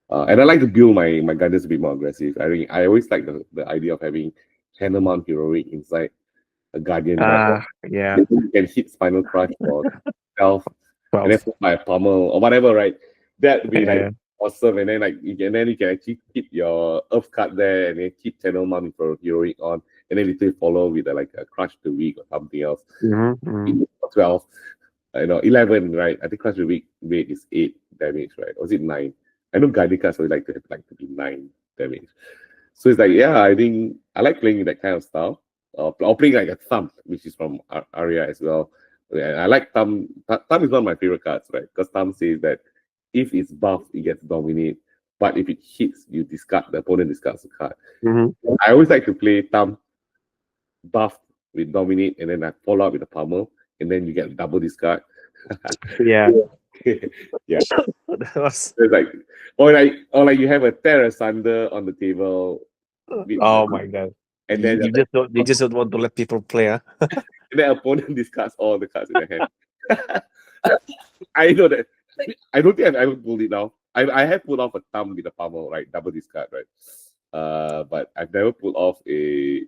And I like to build my Gundams a bit more aggressive. I always like the idea of having Channel Mount Heroic inside a Guardian. Yeah. You can hit Spinal Crush or 12, 12. and then put my Pummel or whatever, right? That would be Yeah. like awesome. And then you can actually keep your Earth card there and then keep Channel Mount for Heroic on, and then literally follow with like a Crush the Week or something else. 12, 11, right? I think Crush the Week rate is 8 damage, right? Or is it 9? I know Guardian cards would like to be 9 damage. So it's like, yeah, I think I like playing that kind of style. Or playing like a Thumb, which is from Aria as well. And I like Thumb. Thumb is one of my favorite cards, right? Because Thumb says that if it's buffed, it gets dominate. But if it hits, the opponent discards the card. I always like to play Thumb buffed with dominate, and then I follow up with a Pummel, and then you get double discard. Yeah. Yeah. That was... It's like, or like you have a Terra Sunder on the table. Oh my god! And then you just don't want to let people play, huh? And then opponent discards all the cards in their hand. I know that. I don't think I've ever pulled it now. I have pulled off a Thumb with a Pummel, right? Double discard, right? But I've never pulled off a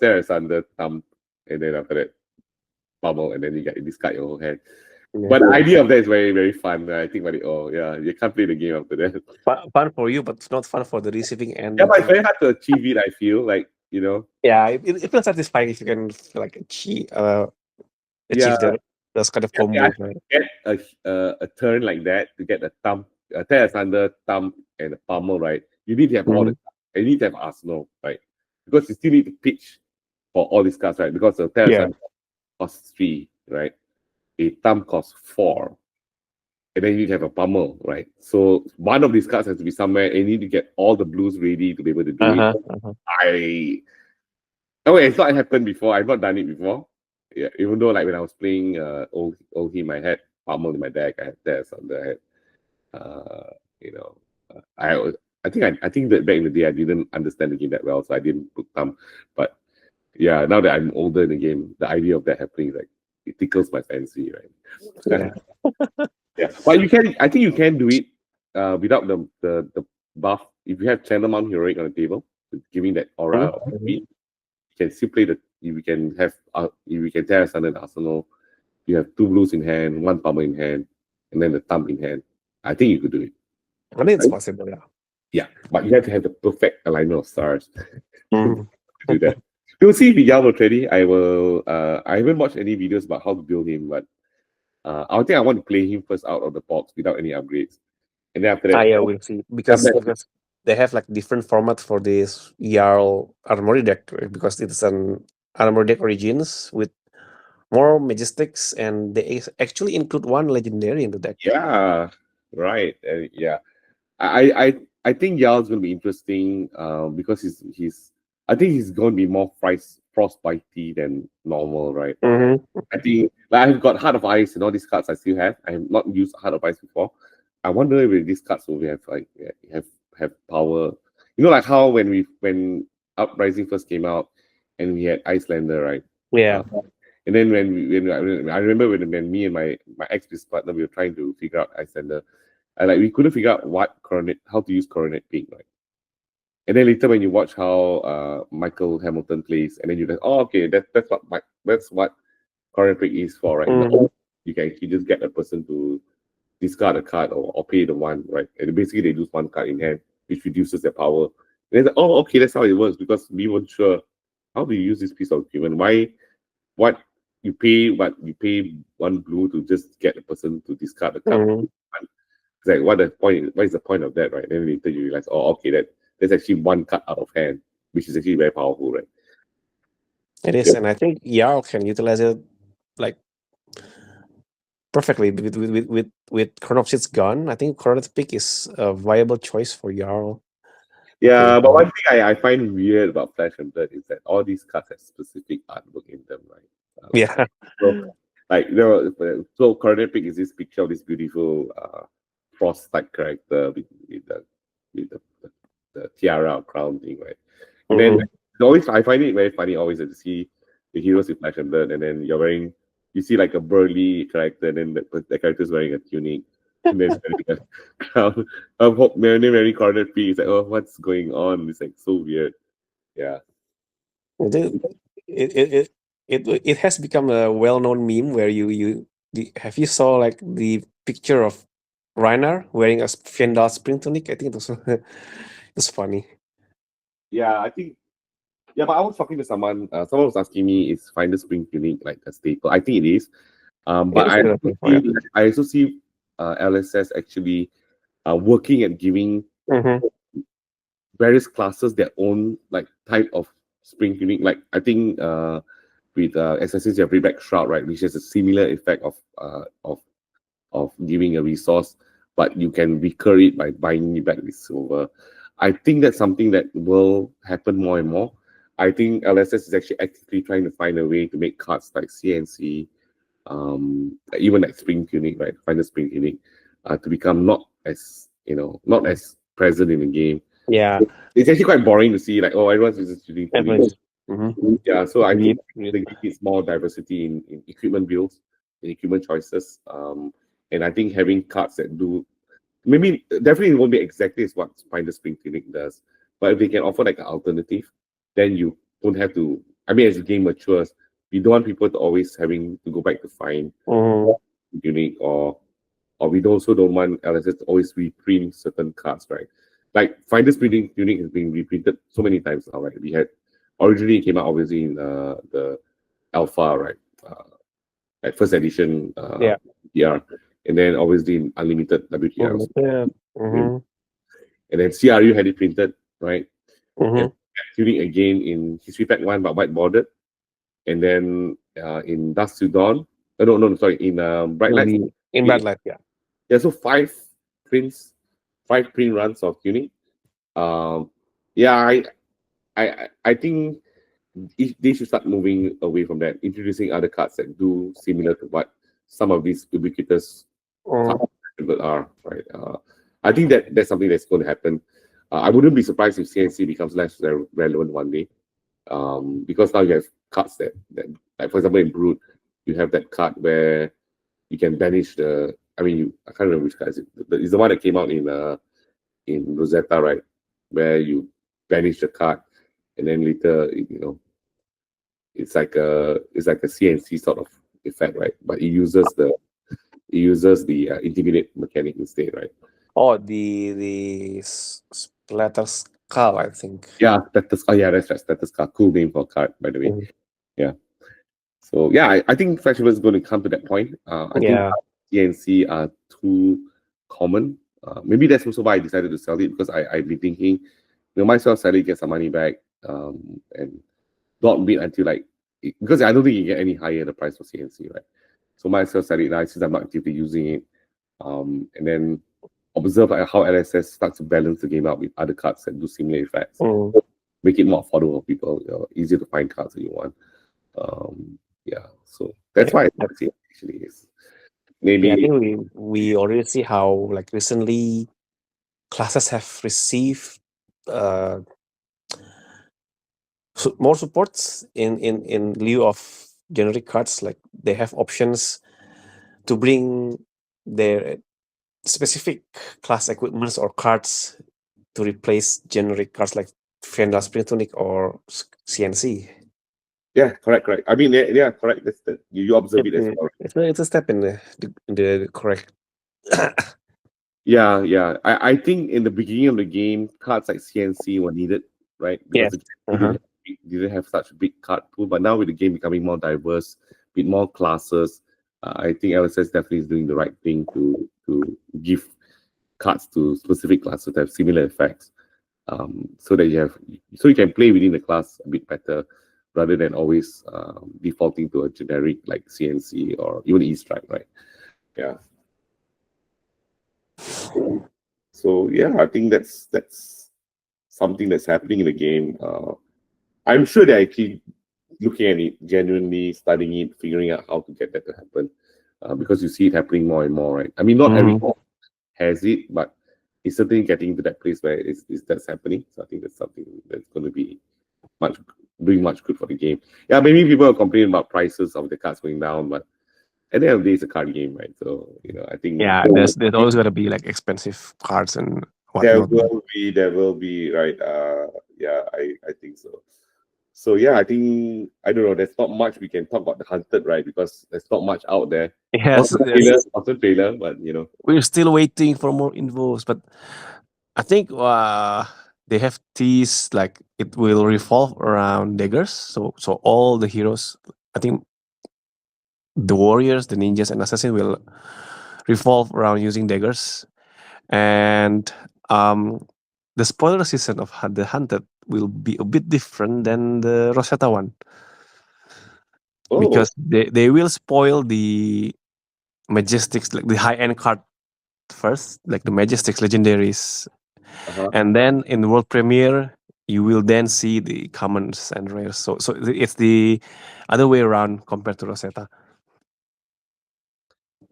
Terra Sunder Thumb, and then after that Pummel, and then you discard your whole hand. Yeah. But the idea of that is very, very fun. I think about it. Oh, yeah, you can't play the game after that. Fun for you, but not fun for the receiving end. Yeah, but it's very hard to achieve it, I feel. Like, Yeah, it feels satisfying if you can achieve those kind of combos. Yeah, get a turn like that to get a Thumb, a Terra Sunder, Thumb, and a Pummel, right? You need to have all the cards. You need to have Arsenal, right? Because you still need to pitch for all these cards, right? Because the Terra Sunder costs 3, right? A Thumb costs 4, and then you have a Pummel, right? So one of these cards has to be somewhere, and you need to get all the blues ready to be able to do it. It's not happened before. I've not done it before. Yeah, even though like when I was playing old him, I had Pummel in my deck. I had Tess on the head. I think that back in the day I didn't understand the game that well, so I didn't put Thumb. But yeah, now that I'm older in the game, the idea of that happening is like, it tickles my fancy, right? Yeah. Yeah, but I think you can do it without the buff. If you have Channel Mount Heroic on the table, giving that aura of speed, you can still play if we can Terra Sunder and Arsenal, you have 2 blues in hand, 1 Pummel in hand, and then the Thumb in hand. I think you could do it. I think it's possible, yeah. Yeah, but you have to have the perfect alignment of stars to do that. We'll see if Miguel ready. I will. I haven't watched any videos about how to build him, but I think I want to play him first out of the box without any upgrades, and then after that, yeah, we'll see because they have like different format for this Jarl Armory deck, right? Because it's an Armory deck origins with more Majestics, and they actually include 1 legendary in the deck. Yeah, right. Yeah, I think Jarl's going to be interesting because I think he's going to be more frostbitey than normal, right? I think I've got Heart of Ice and all these cards I still have. I have not used Heart of Ice before. I wonder if these cards will have power. Like how when Uprising first came out and we had Icelander, right? Yeah. And then when I remember when me and my ex-business partner, we were trying to figure out Icelander, and we couldn't figure out how to use Coronet Pink, right? And then later when you watch how Michael Hamilton plays, and then you go, oh, okay, that's what Coronet Pink is for, right? You can actually just get a person to discard a card or pay the 1, right? And basically they lose 1 card in hand, which reduces their power. And then, okay, that's how it works, because we weren't sure how do you use this piece of equipment. What you pay one blue to just get the person to discard the card. It's like what is the point of that, right? Then later you realize, oh, okay, there's actually one card out of hand, which is actually very powerful, right? It is, and I think Jarl can utilize it like perfectly with Chronopsit's gun. I think Chronops Peak is a viable choice for Jarl. Yeah, but one thing I find weird about Flash and Blood is that all these cards have specific artwork in them, right? Yeah. So, like, so Coronary Peak is this picture of this beautiful frost-like character with the tiara or crown thing, right? And then always I find it very funny always to see the heroes with Flash and Blood, and then you see like a burly character, and then the character's wearing a tunic. And then very Coronary Peak. It's like, oh, what's going on? It's like so weird. Yeah. It has become a well-known meme where have you saw like the picture of Reiner wearing a Fendal spring tunic? I think it was funny. Yeah, I think. Yeah, but I was talking to someone. Someone was asking me, "Is Finder Spring Tunic like a staple?" I think it is. But I also see LSS actually working at giving various classes their own like type of spring tunic. Like I think with Assassins you have Rebback Shroud, right, which has a similar effect of giving a resource, but you can recur it by buying it back with silver. I think that's something that will happen more and more. I think LSS is actually actively trying to find a way to make cards like CNC, even like Spring Tunic, right? Find the Spring Tunic to become not as present in the game. Yeah, it's actually quite boring to see like, oh, everyone's just shooting. Yeah, so I think the game needs more diversity in equipment builds, in equipment choices, and I think having cards that do maybe definitely won't be exactly as what Finder Spring Tunic does, but if they can offer like an alternative, then you don't have to. I mean, as the game matures, we don't want people to always having to go back to find Tunic, or we also don't want LSS to always reprint certain cards, right? Like Finder Spring Tunic has been reprinted so many times now, right? We had originally it came out obviously in the alpha, right? Like first edition, yeah, and then obviously in unlimited WTR. And then CRU had it printed, right? Tunic again in History Pack 1, but white bordered. And then in Dusk to Dawn, sorry, in Bright Light. In Bright Light, yeah. Yeah, so 5 print runs of Tunic. Yeah, I think they should start moving away from that, introducing other cards that do similar to what some of these ubiquitous cards are, right? I think that's something that's going to happen. I wouldn't be surprised if CNC becomes less relevant one day, because now you have cards that like for example in Brood, you have that card where you can banish the. I mean, I can't remember which card is it. It's the one that came out in Rosetta, right? Where you banish the card, and then later, it's like a CNC sort of effect, right? But it uses the intimidate mechanic instead, right? Oh, the Splatter Skull, I think. Yeah, that's right. Splatter Skull. Cool name for a card, by the way. Yeah. So yeah, I think Flash is going to come to that point. I think CNC are too common. Maybe that's also why I decided to sell it, because I've been thinking, might as well sell it, get some money back, and not wait until because I don't think you get any higher the price for CNC, right? So might as well sell it now since I'm not actively using it, and then observe how LSS starts to balance the game out with other cards that do similar effects. Make it more affordable for people, easier to find cards that you want. Yeah, so that's why I see it actually is. Maybe I think we already see how recently classes have received more supports in lieu of generic cards. Like they have options to bring their specific class equipments or cards to replace generic cards like Fendal Spring Tunic or CNC. Yeah, correct. I mean, yeah, correct. That's you observe it as well. It's a step in the correct. Yeah. I think in the beginning of the game, cards like CNC were needed, right? Because the game didn't have such a big card pool. But now with the game becoming more diverse, bit more classes. I think LSS definitely is doing the right thing to give cards to specific classes that have similar effects, so that you can play within the class a bit better, rather than always defaulting to a generic like CNC or even E-Strike, right? Yeah. So yeah, I think that's something that's happening in the game. I'm sure they're actually looking at it, genuinely studying it, figuring out how to get that to happen, because you see it happening more and more, right? I mean, not every game has it, but it's certainly getting to that place where that's happening. So I think that's something that's going to be doing much good for the game. Yeah, maybe people are complaining about prices of the cards going down, but at the end of the day, it's a card game, right? So I think there's always gonna be like expensive cards and whatnot. There will be, right? Yeah, I think so. So yeah, I think, I don't know, there's not much we can talk about the Hunted, right? Because there's not much out there. Yes, Awesome trailer, but we're still waiting for more infos. But I think they have teased like it will revolve around daggers. So all the heroes, I think the warriors, the ninjas, and assassins will revolve around using daggers. And the spoiler season of the Hunted will be a bit different than the Rosetta one. Because they will spoil the Majestics, like the high-end card first, like the Majestics legendaries. And then in the world premiere, you will then see the commons and rares. So it's the other way around compared to Rosetta.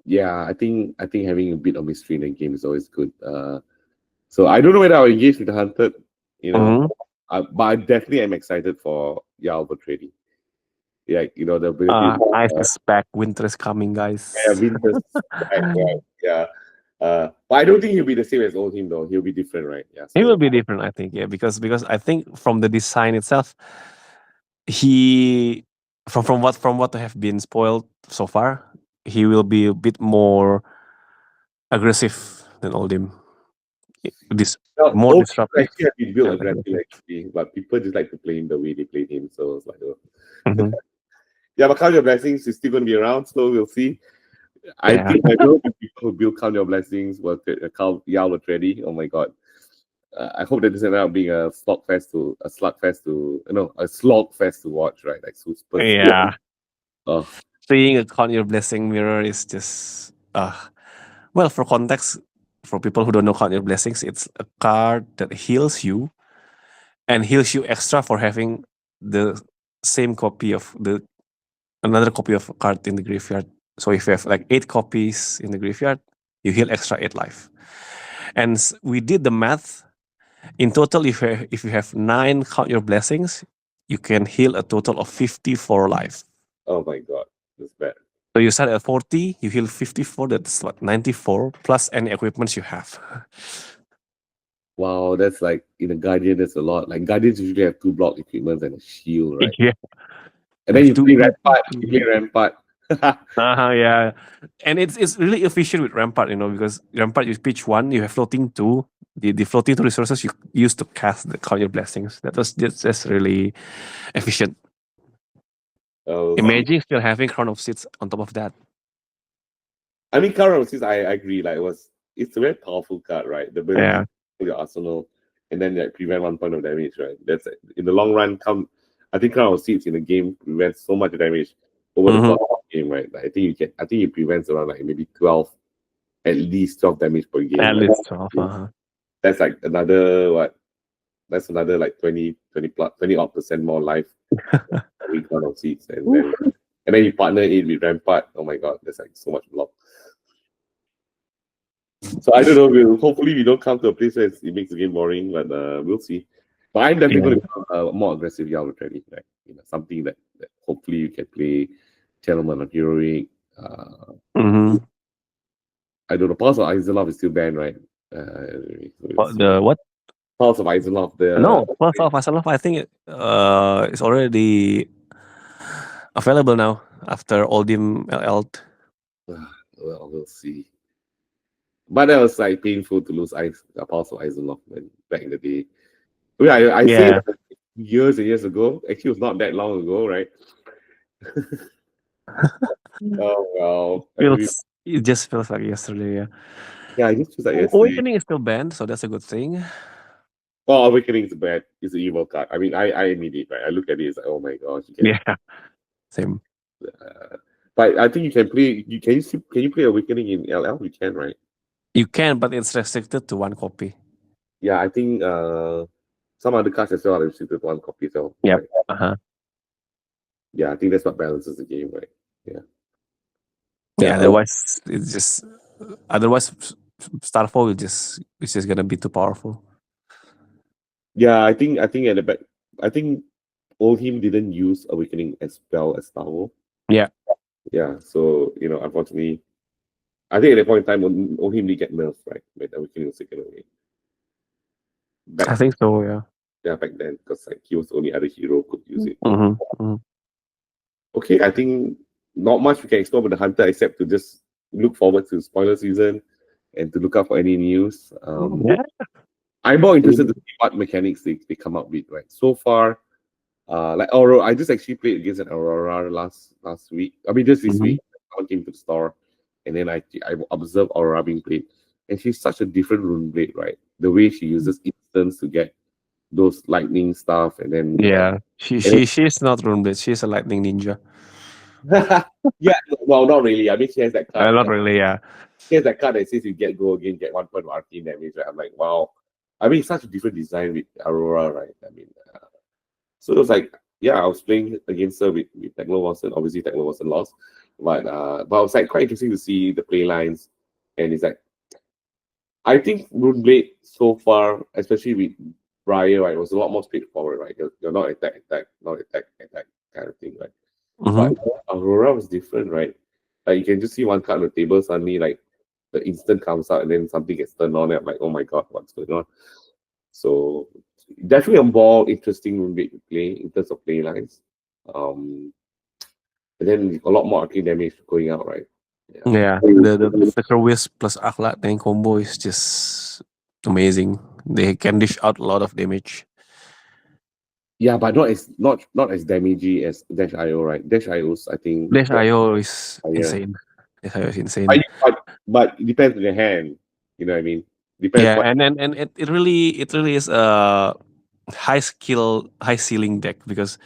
Yeah, I think having a bit of mystery in the game is always good. So I don't know whether I'll engage with the Hunted, but I definitely am excited for Yalva trading. Yeah, the ability. I suspect winter is coming, guys. Yeah, winter's back, right? Yeah. But I don't think he'll be the same as old him though. He'll be different, right? Yeah. He will be different, I think. Yeah, because I think from the design itself, he from what have been spoiled so far, he will be a bit more aggressive than old him. More disruptive. Actually, have been built aggressive actually, but people just like to play him the way they played him. So it's like, yeah, but Count Your Blessings is still going to be around, so we'll see. I think I know the people who build Count Your Blessings will Yao ready. Oh my god! I hope that this ends up being a slogfest to watch, right? Like super. Yeah. Oh. Seeing a Count Your Blessing mirror is just well, for context, for people who don't know Count Your Blessings, it's a card that heals you and heals you extra for having the same copy of another copy of a card in the graveyard. So if you have like 8 copies in the graveyard, you heal extra 8 life. And we did the math. In total, if you have 9 Count Your Blessings, you can heal a total of 54 life. Oh my god, that's bad. So you start at 40, you heal 54, that's what, 94, plus any equipments you have. Wow, that's like in a Guardian, that's a lot. Like Guardians usually have 2 block equipments and a shield, right? Yeah. And then you play Rampart. Yeah. And it's really efficient with Rampart, because Rampart, you pitch 1, you have floating 2. The floating 2 resources you use to cast the Count Your Blessings. That's really efficient. Imagine still having Crown of Seeds on top of that. I mean, Crown of Seeds, I agree. Like it's a very powerful card, right? The ability to your arsenal, and then like prevent 1 point of damage, right? That's in the long run. I think Crown of Seeds in the game prevents so much damage over the course of the game, right? Like, I think it prevents around like maybe 12, at least 12 damage per game. At least 12. That's like another what? That's another like 20 odd % more life. Every Crown of Seeds, and then you partner it with Rampart. Oh my god, there's like so much block. So I don't know. Hopefully we don't come to a place where it makes the game boring, but we'll see. But I'm definitely going to become more aggressive Yao trading, right? Something that hopefully you can play Gentleman of Heroic. I don't know. Pulse of Isenloff is still banned, right? The what? Pulse of Isenloff. No, Pulse of Isenloff. I think it's already available now after Oldim LL. Well, we'll see. But that was like painful to lose Pulse of Isenloff back in the day. I said years and years ago. Actually, it was not that long ago, right? Oh well. It just feels like yesterday. Yeah, I just feels like yesterday. Awakening is still banned, so that's a good thing. Well, Awakening is bad. It's an evil card. I mean, I admit it, right? I look at it, it's like, oh my gosh. Yeah, same. But I think you can play. Can you play Awakening in LL? You can, right? You can, but it's restricted to 1 copy. Yeah, I think some other cards as well are restricted to 1 copy. So Yep. right? Yeah, I think that's what balances the game, right? Yeah. Yeah. Otherwise, it's just Starfall it's just gonna be too powerful. Yeah, I think at the back, I think Oldhim didn't use Awakening as well as Starfall. Yeah. Yeah. So unfortunately, I think at that point in time, Oldhim did get nerfed, right? When Awakening was taken away. I think so. Yeah. Yeah, back then, because like he was the only other hero who could use it. Mm-hmm. Okay, I think not much we can explore with the Hunter except to just look forward to spoiler season and to look out for any news. Yeah. I'm more interested to see what mechanics they come up with, right? So far, like Aurora, I just actually played against an Aurora last week. I mean, just this week, someone came to the store, and then I observed Aurora being played, and she's such a different rune blade, right? The way she uses instants to get those lightning stuff, and then Yeah, she's not rune blade. She's a lightning ninja. yeah, well, not really. I mean, she has that card. Not really. Yeah. She has that card that says you go again, get 1 point of arcane damage. Right? I'm like, wow. I mean, it's such a different design with Aurora, right? I mean, so it was like, yeah, I was playing against her with Techno Watson. Obviously, Techno Watson lost, but it was like quite interesting to see the play lines, and it's like, I think Runeblade so far, especially with Briar, right, was a lot more straightforward, right? You're not attack, not attack kind of thing, right? But Aurora was different, right? Like you can just see 1 card on the table, suddenly like the instant comes out and then something gets turned on. And I'm like, oh my god, what's going on? So definitely a more interesting Runeblade to play in terms of play lines. And then a lot more arcane damage going out, right? Yeah. The Flicker Wisp plus Akhlak Tank combo is just amazing. They can dish out a lot of damage. Yeah, but not as damagey as Dash IO, right? Dash IO's, I think. Dash IO is insane. Dash IO is insane. But it depends on your hand. You know what I mean? Depends. Yeah, and it really is a high skill, high ceiling deck because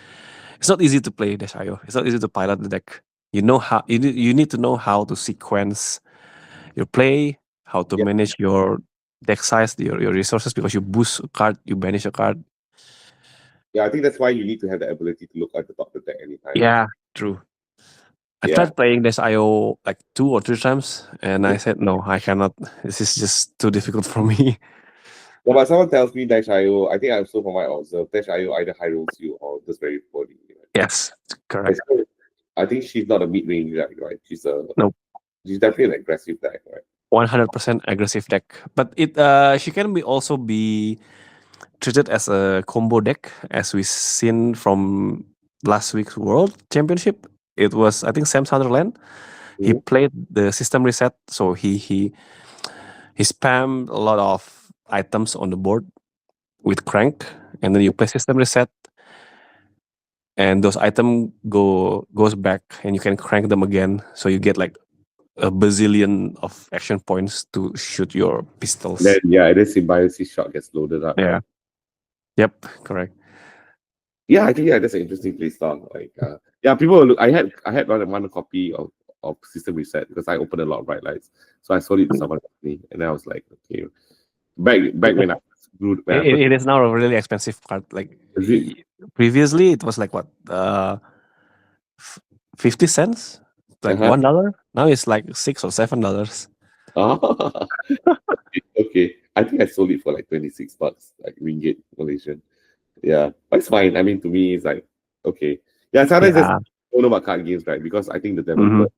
it's not easy to play Dash IO. It's not easy to pilot the deck. You know how you need to know how to sequence your play, how to manage your deck size, your resources, because you boost a card, you banish a card. Yeah, I think that's why you need to have the ability to look at the top of the deck anytime. Yeah, true. I tried playing Dash IO like 2 or 3 times, and I said no, I cannot. This is just too difficult for me. No, but someone tells me Dash IO, I think I also from what I observed, Dash IO either high rolls you or just very poorly. Right? Yes, correct. I think she's not a mid range deck, right? She's she's definitely an aggressive deck, right? 100% aggressive deck, but she can also be treated as a combo deck, as we've seen from last week's World Championship. It was, I think, Sam Sunderland. He played the system reset, so he spammed a lot of items on the board with crank, and then you play system reset, and those items goes back, and you can crank them again, so you get like a bazillion of action points to shoot your pistols. Then then symbiosis shot gets loaded up. Yeah. Right? Yep. Correct. Yeah, I think that's an interesting play style. Like, people look. I had one copy of System Reset because I opened a lot of bright lights, so I sold it to someone, and I was like, okay, back when I was it is now a really expensive card. Like previously, it was like what 50 cents, like $1. Now it's like $6 or $7. Okay, I think I sold it for like $26, like ringgit Malaysian. Yeah, but it's fine. I mean, to me, it's like, okay. Yeah, sometimes I don't know about card games, right? Because I think the developer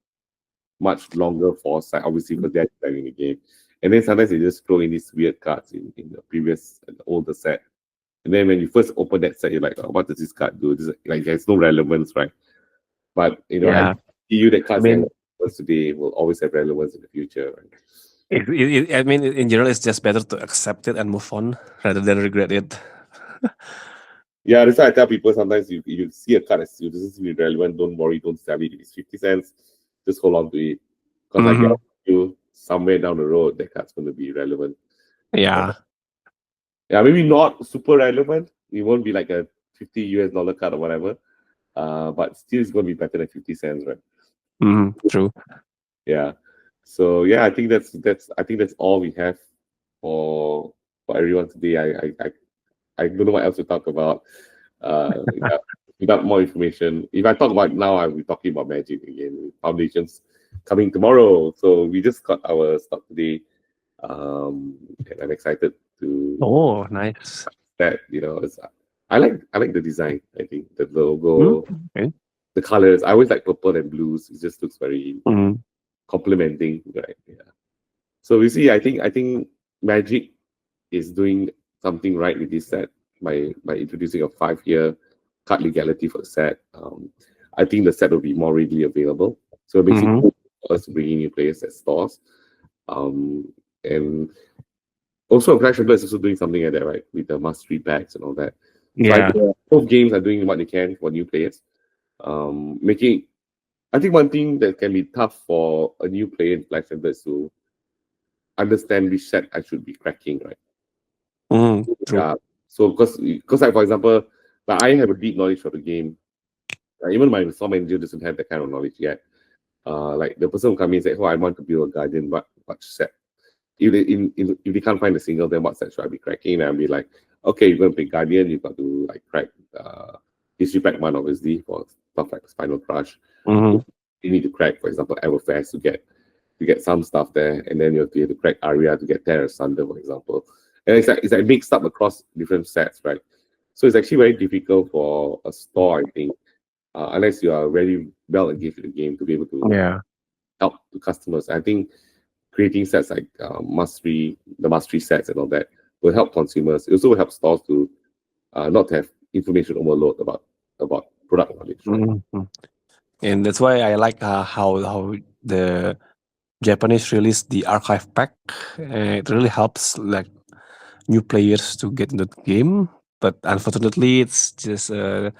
much longer foresight, obviously, because they're designing the game. And then sometimes they just throw in these weird cards in the previous, the older set. And then when you first open that set, you're like, oh, what does this card do? This, like, there's no relevance, right? But, I see that cards today will always have relevance in the future, right? I mean, in general, it's just better to accept it and move on rather than regret it. Yeah, that's why I tell people sometimes you see a card that you doesn't seem relevant, don't worry, don't sell it. If it's 50 cents, just hold on to it. Because I Mhm. guarantee you somewhere down the road that card's going to be relevant. Yeah. Yeah, maybe not super relevant. It won't be like a $50 card or whatever. But still it's going to be better than 50 cents, right? True. Yeah. So yeah, I think that's all we have for everyone today. I don't know what else to talk about. Yeah, without more information. If I talk about it now, I'll be talking about Magic again. Foundations coming tomorrow. So we just got our stock today. And I'm excited to Oh, nice. that, I like the design. I think the logo, Okay. the colors. I always like purple and blues. It just looks very Mhm. complementing, right? Yeah. So we see. I think Magic is doing something right with this set by introducing a 5-year card legality for the set. I think the set will be more readily available, so it makes it good for us to bring in new players at stores. And also, Clash of Clans is also doing something like that, right, with the mastery packs and all that. So I Yeah. think both games are doing what they can for new players. Making I think one thing that can be tough for a new player in Clash of Clans is to understand which set I should be cracking, right? True. Yeah. So because like for example, like I have a deep knowledge of the game. Even my store manager doesn't have that kind of knowledge yet. Like the person will come in and say, "Oh, I want to build a guardian, what set?" If they can't find a single, then what set should I be cracking? And I'll be like, "Okay, you're gonna pick guardian. You've got to like crack history pack one, obviously, for stuff like Spinal Crush. Mhm. You need to crack, for example, Everfest to get some stuff there, and then you have to crack Aria to get Terror Asunder, for example. And it's like mixed up across different sets, right? So it's actually very difficult for a store, I think, unless you are very well engaged with the game, to be able to Yeah. help the customers. I think creating sets like the mastery sets and all that will help consumers. It also will help stores to not have information overload about product knowledge, right? Mhm. And that's why I like how the Japanese released the archive pack. It really helps like new players to get into the game, but unfortunately, it's just an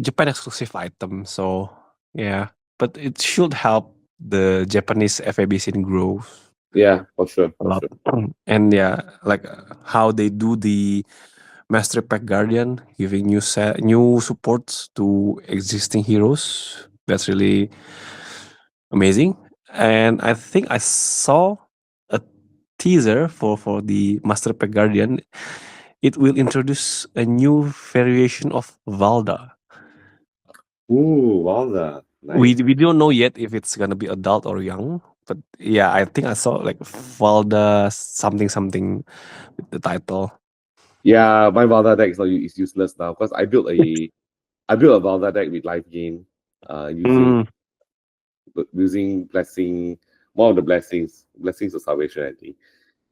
Japan exclusive item. So yeah, but it should help the Japanese FAB scene grow Yeah, for sure, a for lot. sure. And yeah, like how they do the Master Pack Guardian, giving new supports to existing heroes. That's really amazing. And I think I saw a teaser for the Master Pack Guardian. It will introduce a new variation of Valda. Ooh, Walda, We nice. we don't know yet if it's gonna be adult or young, but yeah, I think I saw like Valda something something with the title. Yeah, my Valda deck is useless now because I built a Valda deck with life gain, using Mm, blessing, one of the blessings of salvation. I think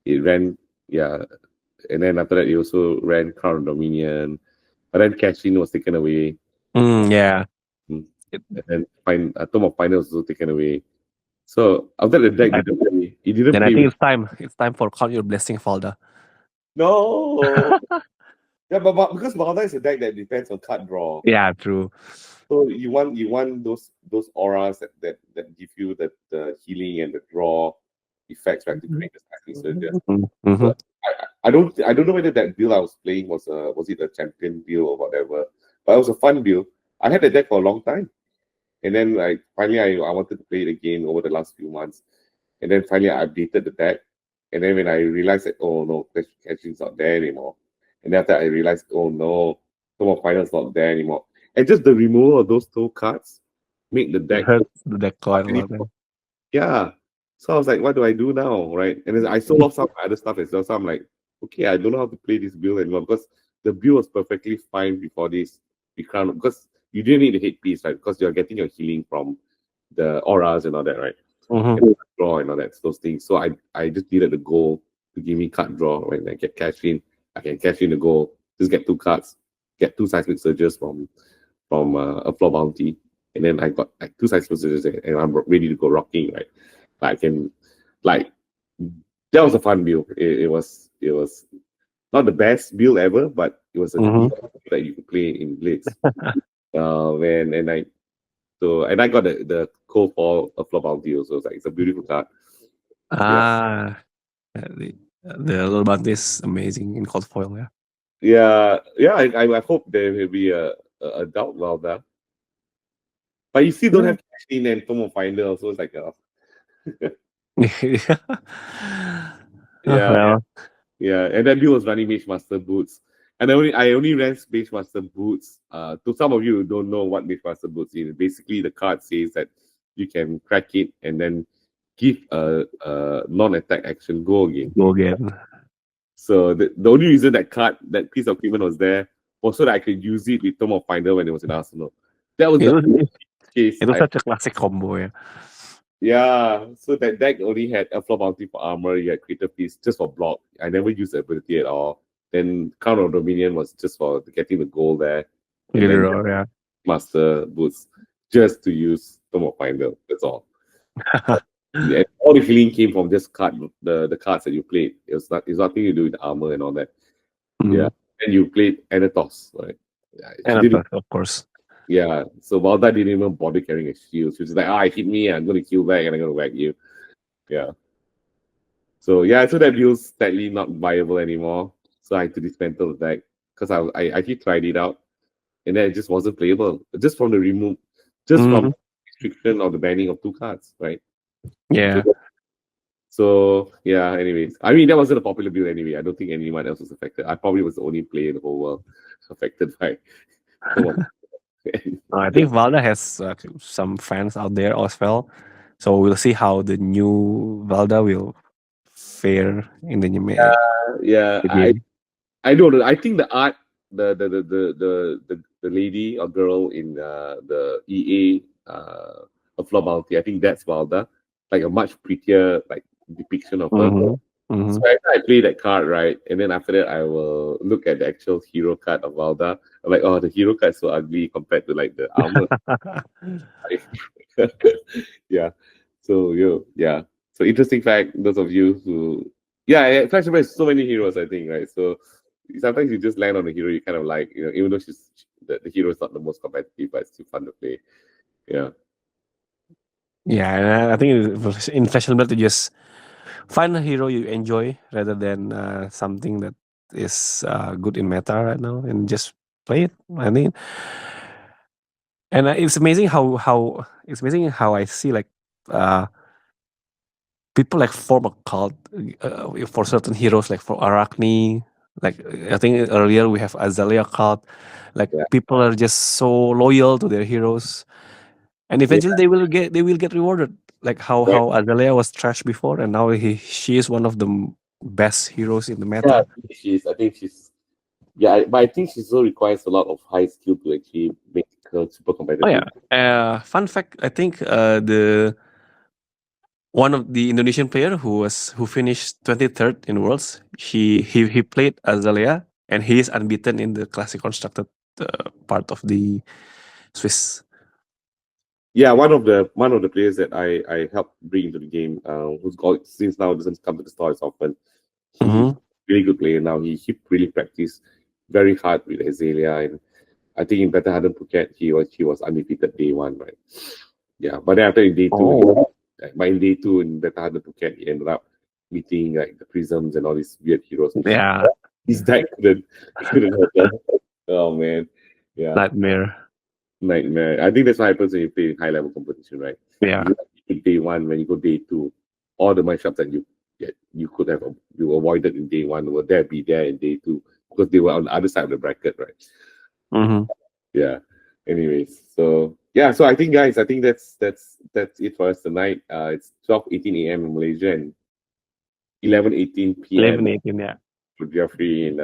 it ran, yeah, and then after that it also ran Crown of Dominion, but then Cashin was taken away. yeah. Mm. It, And then Tomb of Final was also taken away. So after the deck I, it didn't then I play think with. it's time for Count Your Blessing Valda. No. Yeah, but because Valda is a deck that depends on card draw. Yeah, true. So you want those auras that give you the healing and the draw effects, right, to create the stacking surges. Mm-hmm. So I don't know whether that build I was playing was it a champion build or whatever, but it was a fun build. I had the deck for a long time, and then like finally I wanted to play it again over the last few months, and then finally I updated the deck, and then when I realized that, oh no, Cashing's not there anymore, and then after I realized, oh no, Tomb of Final's not there anymore, and just the removal of those two cards made the It deck hurts the deck not quite a any. lot. Then. Yeah. So I was like, what do I do now? Right. And then I sold off some other stuff as well. So I'm like, okay, I don't know how to play this build anymore because the build was perfectly fine before this crown, because you didn't need the hit piece, right? Because you're getting your healing from the auras and all that, right? Mm-hmm. And draw and all that, those things. So I just needed the goal to give me card draw. When I get cash in, I can cash in the goal, just get two cards, get two seismic surges from a floor bounty, and then I got like two seismic surges, and I'm ready to go rocking, right? I can, like, that was a fun build. It was not the best build ever, but it was a Mhm. decent that you could play in Blitz. And I got the Cold Fall a flop bounty also. It's like it's a beautiful card. Ah, the little bounty is amazing in cold foil. Yeah. I hope there will be a doubt about that. But you still don't have cash in and Tomo Finder also. It's like yeah, Well, yeah. And then Bill was running Mage Master Boots. And I only ran Mage Master Boots. To some of you who don't know what Mage Master Boots is, basically the card says that you can crack it and then give a non-attack action go again. go again. So the only reason that piece of equipment was there was so that I could use it with Tome of Finder when it was in Arsenal. That was It the was, case. it was such a classic combo. Yeah, so that deck only had a flop bounty for armor, you had creative piece just for block. I never used the ability at all. Then Crown of Dominion was just for getting the goal there. And then Yeah. Master Boots just to use Tome of Finder. That's all. And all the healing came from just the cards that you played. It's nothing to do with the armor and all that. Yeah. And you played Anatos, right? Yeah, she And didn't, of course. yeah. So Valda didn't even bother carrying a shield. She was like, it hit me, I'm gonna kill back and I'm gonna whack you. Yeah. So yeah, so that build's sadly not viable anymore. So I had to dismantle the deck. Because I actually tried it out and then it just wasn't playable. Just from the from restriction or the banning of 2 cards, right? Yeah. So yeah, anyways. I mean that wasn't a popular build anyway. I don't think anyone else was affected. I probably was the only player in the whole world affected by I think Valda has some fans out there as well. So we'll see how the new Valda will fare in the new yeah. game. I don't know. I think the art, the lady or girl in the EA of Floor Bounty, I think that's Valda. Like a much prettier like depiction of her. So after I play that card, right, and then after that I will look at the actual hero card of Valda. I'm like, oh, the hero card is so ugly compared to like the armor. Yeah. So yeah. So interesting fact, those of you who Flash has so many heroes, I think, right? So sometimes you just land on a hero you kind of like, even though the hero is not the most competitive, but it's still fun to play. Yeah. Yeah, and I think it's in fashionable to just find a hero you enjoy rather than something that is good in meta right now and just play it. I mean, and it's amazing how I see like people like form a cult for certain heroes, like for Arachne. Like I think earlier we have Azalea cult. Like Yeah. people are just so loyal to their heroes, and eventually they will get rewarded. Like how Azalea was trash before, and now she is one of the best heroes in the Yeah, meta. I think she's but I think she still requires a lot of high skill to actually make her super Oh competitive. yeah. Fun fact: I think the one of the Indonesian player who finished 23rd in Worlds, he played Azalea and he is unbeaten in the classic constructed part of the Swiss. Yeah, one of the players that I helped bring into the game, who's got since now doesn't come to the stars often. He's really good player now. He really practiced very hard with Azalea, and I think in Better Harden Phuket he was undefeated day 1, right? Yeah, but then after in day 2, in day 2 in Better Harden Phuket, he ended up meeting like the Prisms and all these weird heroes. Yeah, His deck couldn't help him. Oh man, yeah. Nightmare. I think that's what happens when you play in high level competition, right? Yeah. In day 1, when you go day 2, all the matchups that you could have you avoided in day 1 will be there in day 2 because they were on the other side of the bracket, right? Yeah. Anyways, so yeah, so I think guys, that's it for us tonight. It's 12:18 a.m. in Malaysia and 11:18 p.m. 11-18, yeah. for Geoffrey in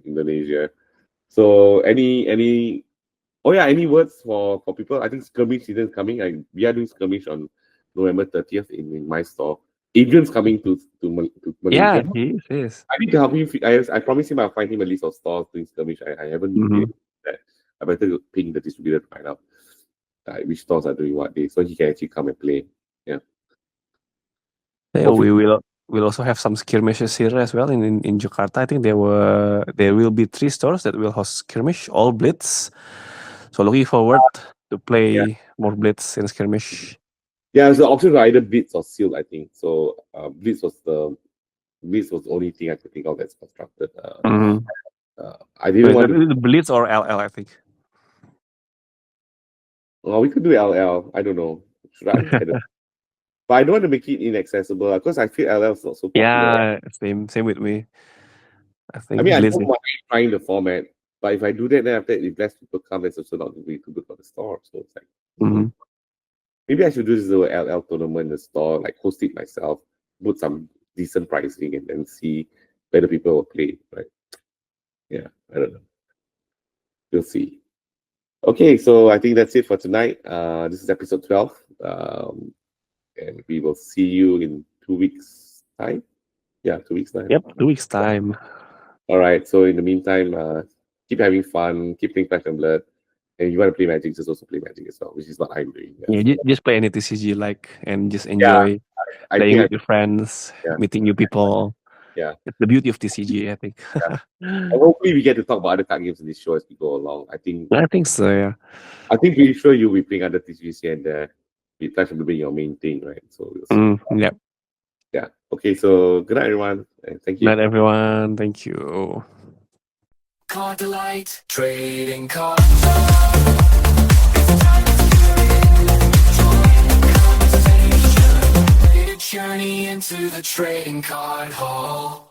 Indonesia. So any words for people? I think skirmish season is coming. We are doing skirmish on November 30th in my store. Adrian's coming to Yeah, Malaysia. he is. I need to help him. I promise him I'll find him a list of stores doing skirmish. I haven't been able to do that. I better ping the distributor to find out which stores are doing what day, so he can actually come and play. Yeah. Yeah, we will we'll also have some skirmishes here as well in Jakarta. I think there will be 3 stores that will host skirmish, all blitz. So looking forward to play more blitz and skirmish. Yeah, it's the option to either blitz or sealed, I think. So blitz was the only thing I could think of that's constructed. I didn't want to. The blitz or LL, I think. Well, we could do LL. I don't know. Should I? I don't. But I don't want to make it inaccessible because I feel LL is not so popular. Yeah, same with me. I think I mean, I blitz. don't mind trying the format, but if I do that, then after that, if less people come, it's also not really too good for the store. So it's like, maybe I should do this little LL tournament in the store, like host it myself, put some decent pricing, and then see whether people will play. Right? Yeah, I don't know. We'll see. Okay, so I think that's it for tonight. This is episode 12. And we will see you in 2 weeks' time. Yeah, 2 weeks' time. Yep, 2 weeks' time. All right. So in the meantime, keep having fun, keep playing Flash and Blood. And if you want to play Magic, just also play Magic as well, which is what I'm doing. Yeah, just play any TCG you like and just enjoy playing with your friends, meeting new people. Yeah. It's the beauty of TCG, I think. And hopefully we get to talk about other card games in this show as we go along. I think so, yeah. I think pretty sure you'll be playing other TCGs here and there. With Flash and Blood being your main thing, right? So we'll see. Yeah. Yeah. Okay, so good night, everyone. And thank you. Good night, everyone. Thank you. Card Delight, trading cards. It's time to join the conversation. Journey into the trading card hall.